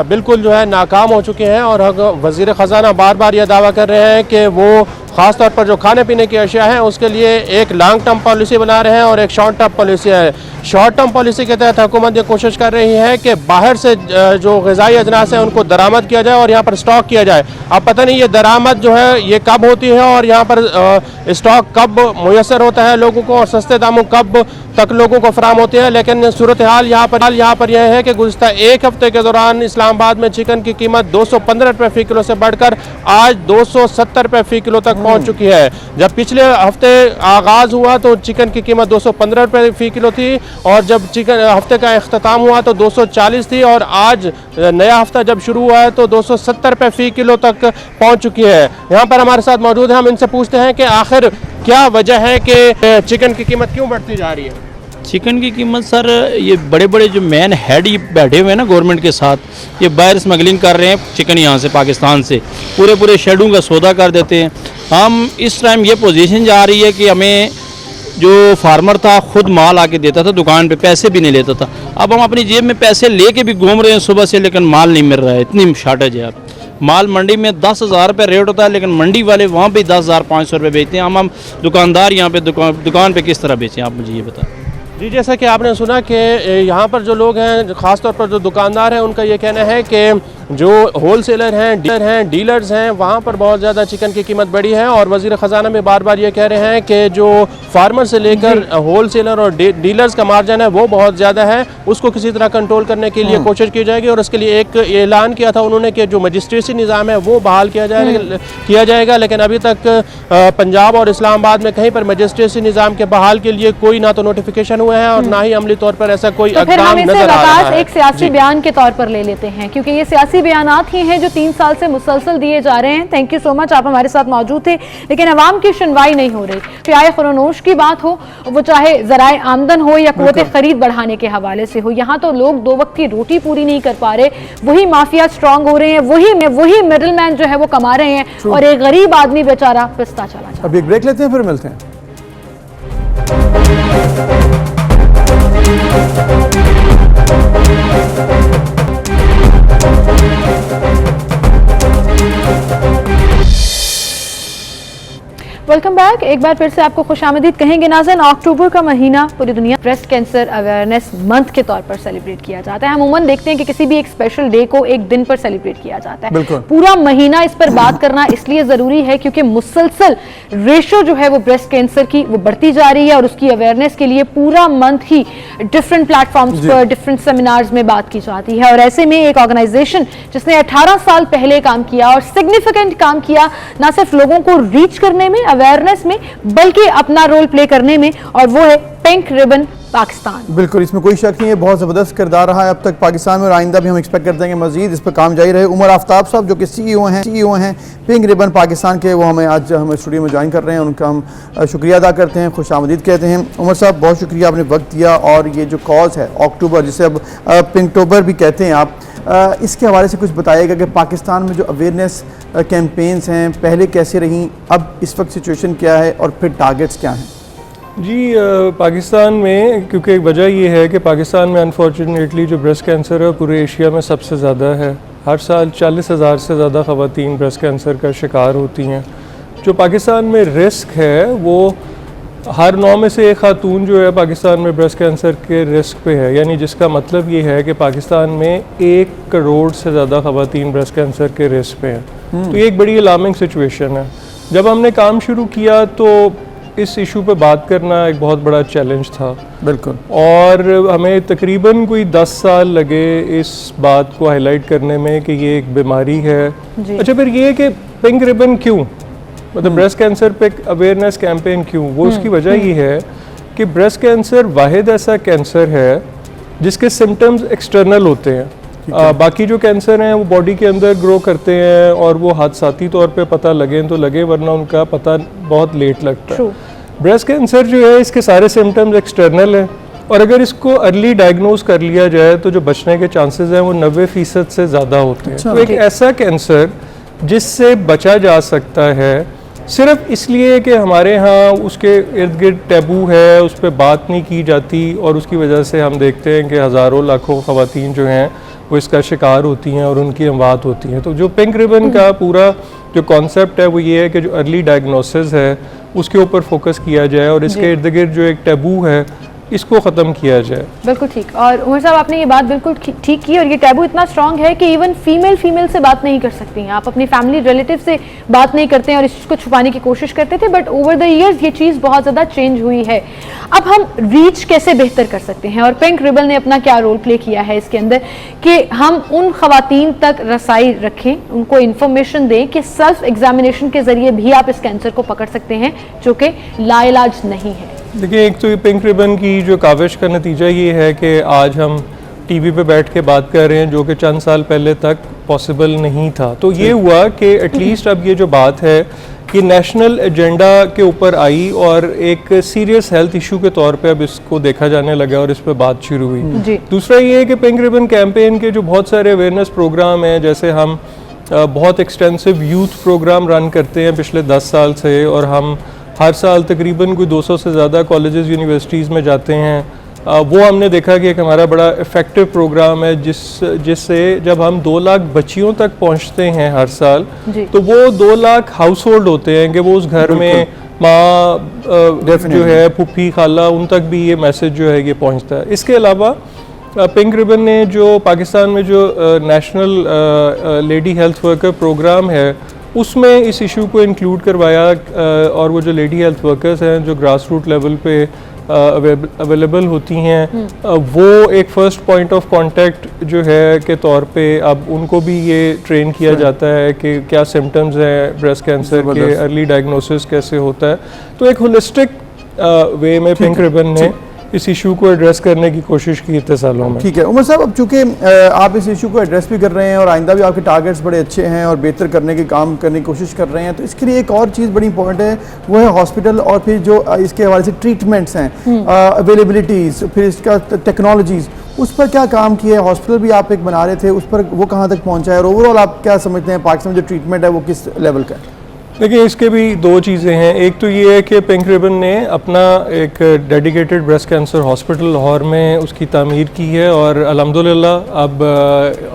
बिल्कुल जो है नाकाम हो चुके हैं, और वज़ीर ख़जाना बार बार यह दावा कर रहे हैं कि वो ख़ास तौर पर जो खाने पीने की अशिया हैं उसके लिए एक लॉन्ग टर्म पॉलिसी बना रहे हैं और एक शॉर्ट टर्म पॉलिसी है। शॉर्ट टर्म पॉलिसी के तहत हुकूमत ये कोशिश कर रही है कि बाहर से जो ग़िज़ाई अजनास हैं उनको दरामद किया जाए और यहाँ पर स्टॉक किया जाए। अब पता नहीं ये दरामद जो है ये कब होती है और यहाँ पर स्टॉक कब मुयसर होता है लोगों को, और सस्ते दामों कब तक लोगों को फराम होते हैं। लेकिन सूरत हाल यहाँ पर यह है कि गुज़िश्ता एक हफ्ते के दौरान इस्लामाबाद में चिकन की कीमत 215 रुपये फ़ी किलो से बढ़कर आज 270 रुपये फ़ी किलो तक पहुँच चुकी है। जब पिछले हफ्ते आगाज़ हुआ तो चिकन की कीमत 215 रुपये फ़ी किलो थी, और जब चिकन हफ्ते का अख्ताम हुआ तो 240 थी, और आज नया हफ्ता जब शुरू हुआ है तो 270 रुपये फ़ी किलो तक पहुँच चुकी है। यहाँ पर हमारे साथ मौजूद हैं, हम इनसे पूछते हैं कि आखिर क्या वजह है कि चिकन की कीमत क्यों बढ़ती जा रही है। चिकन की कीमत सर, ये बड़े बड़े जो मैन हेड ये बैठे हुए हैं ना गवर्नमेंट के साथ, ये बाहर स्मगलिंग कर रहे हैं चिकन यहाँ से पाकिस्तान से, पूरे शेडों का सौदा कर देते हैं। हम इस टाइम ये पोजीशन जा रही है कि हमें जो फार्मर था खुद माल आके देता था दुकान पे, पैसे भी नहीं लेता था। अब हम अपनी जेब में पैसे लेके भी घूम रहे हैं सुबह से, लेकिन माल नहीं मिल रहा है, इतनी शार्टेज है। अब माल मंडी में 10,000 रुपये रेट होता है, लेकिन मंडी वाले वहाँ पे 10,500 रुपये बेचते हैं। हम दुकानदार यहाँ पे दुकान पे किस तरह बेचें, आप मुझे ये बताएं। जी, जैसा कि आपने सुना कि यहाँ पर जो लोग हैं, ख़ासतौर पर जो दुकानदार हैं, उनका ये कहना है कि जो होलसेलर हैं, डीलर्स हैं, वहाँ पर बहुत ज़्यादा चिकन की कीमत बढ़ी है। और वज़ीर ख़जाना में बार बार ये कह रहे हैं कि जो फार्मर से लेकर होलसेलर और डीलर्स का मार्जिन है वो बहुत ज़्यादा है, उसको किसी तरह कंट्रोल करने के लिए कोशिश की जाएगी। और उसके लिए एक ऐलान किया था उन्होंने कि जो मजिस्ट्रेसी निज़ाम है वो बहाल किया जाएगा, लेकिन अभी तक पंजाब और इस्लामाबाद में कहीं पर मजिस्ट्रेसी निज़ाम के बहाल के लिए कोई ना तो नोटिफिकेशन हुआ है और ना ही अमली तौर पर ऐसा कोई इक़दाम नजर आ रहा है। एक सियासी बयान के तौर पर ले लेते हैं, क्योंकि ये सियासी बयानात ही हैं जो 3 साल से मुसलसल दिए जा रहे हैं। थैंक यू सो मच, आप हमारे साथ मौजूद थे, लेकिन अवाम की सुनवाई नहीं हो रही। चाहे खुरनोश की बात हो, वो चाहे ज़राए आमदन हो या क़ुव्वत खरीद बढ़ाने के हवाले से हो, यहाँ तो लोग 2 वक्त की रोटी पूरी नहीं कर पा रहे। वही माफिया स्ट्रांग हो रहे हैं, वही मिडिल मैन जो है वो कमा रहे हैं, और एक गरीब आदमी बेचारा पिसता चला जाता है। अभी एक ब्रेक लेते हैं, फिर मिलते हैं। Welcome back. एक बार फिर से आपको खुशामदीद कहेंगे नाज़रीन। अक्टूबर का महीना पूरी दुनिया ब्रेस्ट कैंसर अवेयरनेस मंथ के तौर पर सेलिब्रेट किया जाता है। हम अमूमन देखते हैं कि किसी भी एक स्पेशल डे को एक दिन पर सेलिब्रेट किया जाता है, पूरा महीना इस पर बात करना इसलिए ज़रूरी है क्योंकि मुसलसल रेशो जो है वो ब्रेस्ट कैंसर की वो बढ़ती जा रही है, और उसकी अवेयरनेस के लिए पूरा मंथ ही डिफरेंट प्लेटफॉर्म्स पर डिफरेंट सेमिनार्स में बात की जाती है। और ऐसे में एक ऑर्गेनाइजेशन जिसने 18 साल पहले काम किया और सिग्निफिकेंट काम किया, ना सिर्फ लोगों को रीच करने में, अवेयरनेस में, बल्कि अपना रोल प्ले करने में, और वो है पिंक रिबन पाकिस्तान। बिल्कुल, इसमें कोई शक नहीं है, बहुत ज़बरदस्त किरदार रहा है अब तक पाकिस्तान में, और आइंदा भी हम एक्सपेक्ट करते हैं कि मजीद इस पर काम जारी रहे। उमर आफ्ताब साहब जो कि CEO हैं पिंक रिबन पाकिस्तान के, वो आज हमें स्टूडियो में ज्वाइन कर रहे हैं, उनका हम शुक्रिया अदा करते हैं, खुशामदीद कहते हैं। उमर साहब बहुत शुक्रिया, आपने वक्त दिया, और ये जो कॉज है अक्टूबर, जिसे अब पिंकटोबर भी कहते हैं आप, इसके हवाले से कुछ बताइएगा कि पाकिस्तान में जो अवेयरनेस कैंपेन्स हैं पहले कैसे रहीं, अब इस वक्त सिचुएशन क्या है, और फिर टारगेट्स क्या हैं? जी, पाकिस्तान में, क्योंकि वजह ये है कि पाकिस्तान में अनफॉर्चुनेटली जो ब्रेस्ट कैंसर है पूरे एशिया में सबसे ज़्यादा है। हर साल 40,000 से ज़्यादा ख़वातीन ब्रेस्ट कैंसर का शिकार होती हैं। जो पाकिस्तान में रिस्क है वो हर 9 में से एक खातून जो है पाकिस्तान में ब्रेस्ट कैंसर के रिस्क पे है, यानी जिसका मतलब ये है कि पाकिस्तान में 1 करोड़ से ज़्यादा ख़वातीन ब्रेस्ट कैंसर के रिस्क पे हैं। तो ये एक बड़ी अलार्मिंग सिचुएशन है। जब हमने काम शुरू किया तो इस इशू पे बात करना एक बहुत बड़ा चैलेंज था। बिल्कुल, और हमें तकरीबन कोई 10 साल लगे इस बात को हाईलाइट करने में कि ये एक बीमारी है। अच्छा, फिर ये कि पिंक रिबन क्यों, मतलब ब्रेस्ट कैंसर पे अवेयरनेस कैंपेन क्यों? वो उसकी वजह ये है कि ब्रेस्ट कैंसर वाहिद ऐसा कैंसर है जिसके सिम्टम्स एक्सटर्नल होते हैं। बाकी जो कैंसर हैं वो बॉडी के अंदर ग्रो करते हैं और वो हादसाती तौर पे पता लगे तो लगे, वरना उनका पता बहुत लेट लगता है। ब्रेस्ट कैंसर जो है इसके सारे सिम्टम्स एक्सटर्नल हैं, और अगर इसको अर्ली डायग्नोज कर लिया जाए तो जो बचने के चांसेस हैं वो 90% से ज़्यादा होते हैं। तो एक ऐसा कैंसर जिससे बचा जा सकता है सिर्फ इसलिए कि हमारे यहाँ उसके इर्द गिर्द टैबू है, उस पर बात नहीं की जाती, और उसकी वजह से हम देखते हैं कि हज़ारों लाखों ख़वातीन जो हैं वो इसका शिकार होती हैं और उनकी अमवात होती हैं। तो जो पिंक रिबन का पूरा जो कॉन्सेप्ट है वो ये है कि जो अर्ली डायग्नोसिस है उसके ऊपर फोकस किया जाए और इसके इर्द गिर्द जो एक टैबू है इसको ख़त्म किया जाए। बिल्कुल ठीक। और उमर साहब आपने ये बात बिल्कुल ठीक की, और ये टैबू इतना स्ट्रांग है कि इवन फीमेल से बात नहीं कर सकती हैं आप, अपनी फैमिली रिलेटिव से बात नहीं करते हैं और इस चीज़ को छुपाने की कोशिश करते थे, बट ओवर द ईयर्स ये चीज़ बहुत ज़्यादा चेंज हुई है। अब हम रीच कैसे बेहतर कर सकते हैं, और पिंक रिबन ने अपना क्या रोल प्ले किया है इसके अंदर कि हम उन ख़वातीन तक रसाई रखें, उनको इन्फॉर्मेशन दें कि सेल्फ एग्जामिनेशन के ज़रिए भी आप इस कैंसर को पकड़ सकते हैं जो कि लाइलाज नहीं है। देखिए, एक तो ये पिंक रिबन की जो काविश का नतीजा ये है कि आज हम टीवी पे बैठ के बात कर रहे हैं जो कि चंद साल पहले तक पॉसिबल नहीं था। तो ये हुआ कि एटलीस्ट अब ये जो बात है कि नेशनल एजेंडा के ऊपर आई और एक सीरियस हेल्थ इशू के तौर पे अब इसको देखा जाने लगा और इस पे बात शुरू हुई। दूसरा ये है कि पिंक रिबन कैंपेन के जो बहुत सारे अवेयरनेस प्रोग्राम हैं, जैसे हम बहुत एक्सटेंसिव यूथ प्रोग्राम रन करते हैं पिछले 10 साल से, और हम हर साल तकरीबन कोई 200 से ज़्यादा कॉलेजेस यूनिवर्सिटीज़ में जाते हैं। वो हमने देखा कि एक हमारा बड़ा इफ़ेक्टिव प्रोग्राम है जिससे जब हम 2 लाख बच्चियों तक पहुंचते हैं हर साल, तो वो 2 लाख हाउस होल्ड होते हैं कि वो उस घर में माँ जो है, फूफी, खाला, उन तक भी ये मैसेज जो है ये पहुंचता है। इसके अलावा पिंक रिबन ने जो पाकिस्तान में जो national lady health worker programme है उसमें इस इशू को इंक्लूड करवाया, और वो जो लेडी हेल्थ वर्कर्स हैं जो ग्रास रूट लेवल पे अवेलेबल होती हैं, वो एक फर्स्ट पॉइंट ऑफ कांटेक्ट जो है के तौर पे अब उनको भी ये ट्रेन किया जाता है कि क्या सिम्टम्स हैं ब्रेस्ट कैंसर के, अर्ली डायग्नोसिस कैसे होता है। तो एक होलिस्टिक वे में पिंक रिबन ने इस इशू को एड्रेस करने की कोशिश की इतने सालों में। ठीक है उमर साहब, अब चूँकि आप इस इशू को एड्रेस भी कर रहे हैं और आइंदा भी आपके टारगेट्स बड़े अच्छे हैं और बेहतर करने के काम करने की कोशिश कर रहे हैं, तो इसके लिए एक और चीज़ बड़ी इंपॉर्टेंट है, वो है हॉस्पिटल और फिर जो इसके हवाले से ट्रीटमेंट्स हैं, अवेलेबिलिटीज़, फिर इसका टेक्नोलॉजीज़, उस पर क्या काम किया है? हॉस्पिटल भी आप एक बना रहे थे, उस पर वो कहाँ तक पहुँचा है, और ओवरऑल आप क्या समझते हैं पाकिस्तान में जो ट्रीटमेंट है वो किस लेवल का है? देखिए, इसके भी 2 चीज़ें हैं। एक तो ये है कि पिंक रिबन ने अपना एक dedicated breast cancer hospital Lahore में उसकी तामीर की है, और अल्हम्दुलिल्लाह अब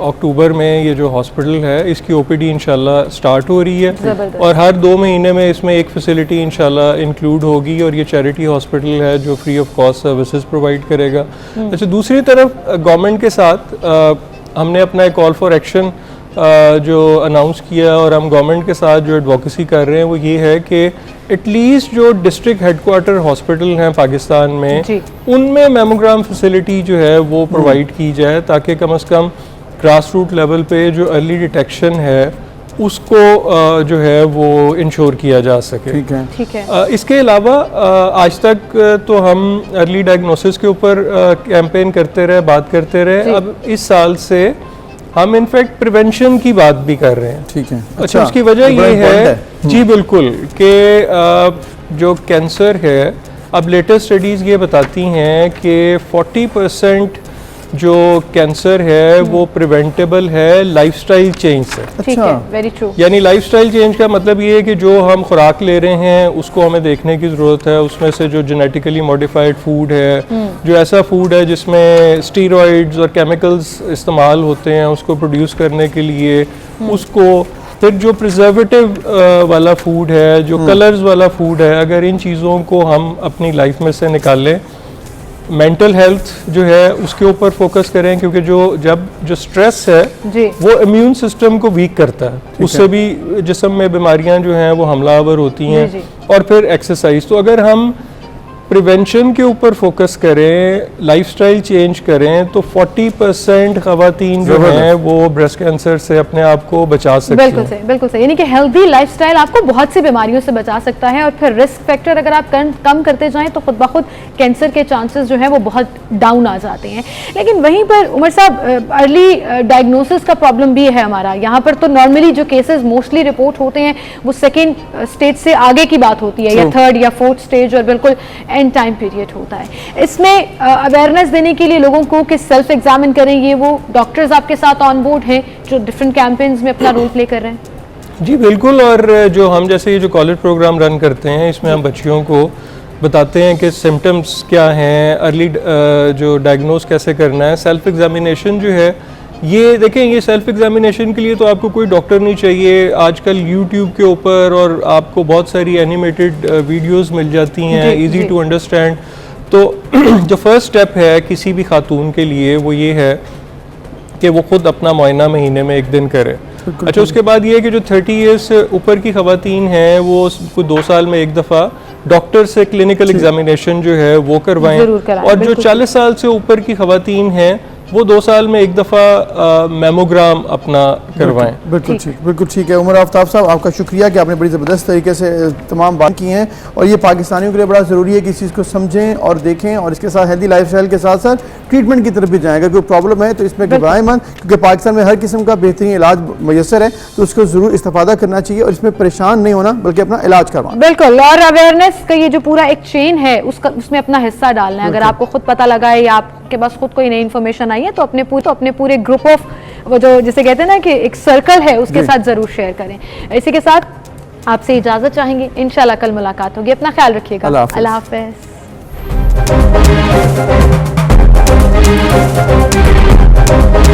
अक्टूबर में ये जो हॉस्पिटल है इसकी OPD इंशाल्लाह स्टार्ट हो रही है, और हर 2 महीने में इसमें एक फैसिलिटी इंशाल्लाह इंक्लूड होगी, और ये चैरिटी हॉस्पिटल है जो free of cost services provide करेगा। अच्छा, दूसरी तरफ गवर्नमेंट के साथ हमने अपना एक कॉल फॉर एक्शन जो अनाउंस किया, और हम गवर्नमेंट के साथ जो एडवोकेसी कर रहे हैं वो ये है कि एटलीस्ट जो डिस्ट्रिक्ट हेडक्वार्टर हॉस्पिटल हैं पाकिस्तान में उनमें मेमोग्राम फैसिलिटी जो है वो प्रोवाइड की जाए, ताकि कम से कम ग्रास रूट लेवल पे जो अर्ली डिटेक्शन है उसको जो है वो इंश्योर किया जा सके। ठीक है। इसके अलावा आज तक तो हम अर्ली डायग्नोसिस के ऊपर कैंपेन करते रहे, बात करते रहे। अब इस साल से हम इनफैक्ट प्रिवेंशन की बात भी कर रहे हैं। ठीक है। अच्छा, उसकी वजह ये है जी बिल्कुल कि जो कैंसर है, अब लेटेस्ट स्टडीज़ ये बताती हैं कि 40% जो कैंसर है वो प्रिवेंटेबल है लाइफस्टाइल चेंज से। ठीक है, वेरी ट्रू। यानी लाइफस्टाइल चेंज का मतलब ये है कि जो हम खुराक ले रहे हैं उसको हमें देखने की ज़रूरत है। उसमें से जो जेनेटिकली मॉडिफाइड फूड है, जो ऐसा फूड है जिसमें स्टीरॉइड्स और केमिकल्स इस्तेमाल होते हैं उसको प्रोड्यूस करने के लिए, उसको फिर जो प्रिजर्वेटिव वाला फूड है, जो कलर्स वाला फूड है, अगर इन चीज़ों को हम अपनी लाइफ में से निकालें, मेंटल हेल्थ जो है उसके ऊपर फोकस करें, क्योंकि जो स्ट्रेस है वो इम्यून सिस्टम को वीक करता है, उससे भी जिस्म में बीमारियां जो हैं वो हमलावर होती हैं। और फिर एक्सरसाइज, तो अगर हम प्रिवेंशन के ऊपर फोकस करें, लाइफस्टाइल चेंज करें, तो 40% खवातीन जो हैं वो ब्रेस्ट कैंसर से अपने आप को बचा सकती हैं। बिल्कुल सही, बिल्कुल सही। यानी कि हेल्दी लाइफस्टाइल आपको बहुत सी बीमारियों से बचा सकता है, और फिर रिस्क फैक्टर अगर आप कम करते जाएं तो खुद ब खुद कैंसर के चांसेस जो हैं वो बहुत डाउन आ जाते हैं। लेकिन वहीं पर उमर साहब, अर्ली डायग्नोसिस का प्रॉब्लम भी है हमारा यहाँ पर। तो नॉर्मली जो केसेस मोस्टली रिपोर्ट होते हैं वो सेकेंड स्टेज से आगे की बात होती है, या थर्ड या फोर्थ स्टेज, और बिल्कुल एंड टाइम पीरियड होता है। इसमें अवेयरनेस देने के लिए लोगों को कि सेल्फ एग्जामिन करें, ये वो डॉक्टर्स आपके साथ ऑन बोर्ड हैं जो डिफरेंट कैंपेन्स में अपना रोल प्ले कर रहे हैं? जी बिल्कुल। और जो हम जैसे ये जो कॉलेज प्रोग्राम रन करते हैं, इसमें हम बच्चियों को बताते हैं कि सिम्टम्स क्या हैं, अर्ली जो डायग्नोस कैसे करना है। सेल्फ एग्जामिनेशन जो है, ये देखें, ये सेल्फ एग्जामिनेशन के लिए तो आपको कोई डॉक्टर नहीं चाहिए। आजकल यूट्यूब के ऊपर और आपको बहुत सारी एनिमेटेड वीडियोस मिल जाती हैं, इजी टू अंडरस्टैंड। तो जो फर्स्ट स्टेप है किसी भी खातून के लिए वो ये है कि वो खुद अपना मुआयना महीने में 1 दिन करे। अच्छा, उसके बाद ये है कि जो 30 ईयर्स से ऊपर की खवातीन हैं वो 2 साल में 1 दफ़ा डॉक्टर से क्लिनिकल एग्जामिनेशन जो है वो करवाएं। और जो 40 साल से ऊपर की खवातीन हैं वो 2 साल में 1 दफ़ा मेमोग्राम अपना करवाएं। बिल्कुल ठीक, बिल्कुल ठीक है। उमर आफ्ताब साहब, आपका शुक्रिया कि आपने बड़ी ज़बरदस्त तरीके से तमाम बात की हैं, और ये पाकिस्तानियों के लिए बड़ा ज़रूरी है कि इस चीज़ को समझें और देखें, और इसके साथ हेल्दी लाइफस्टाइल के साथ साथ ट्रीटमेंट की तरफ भी जाएं। अगर कोई प्रॉब्लम है तो इसमें घबराएं मत, क्योंकि पाकिस्तान में हर किस्म का बेहतरीन इलाज मैसर है, तो उसको ज़रूर इस्तेफादा करना चाहिए और इसमें परेशान नहीं होना, बल्कि अपना इलाज करवाना। बिल्कुल। और अवेयरनेस का ये जो पूरा एक चेन है उसमें अपना हिस्सा डालना है। अगर आपको खुद पता लगा है या आपके पास खुद कोई नई इन्फॉर्मेशन आई है तो अपने पूरे ग्रुप ऑफ वो जो जिसे कहते हैं ना कि एक सर्कल है उसके साथ जरूर शेयर करें। इसी के साथ आपसे इजाजत चाहेंगे, इंशाल्लाह कल मुलाकात होगी। अपना ख्याल रखिएगा। अल्लाह हाफ़िज़।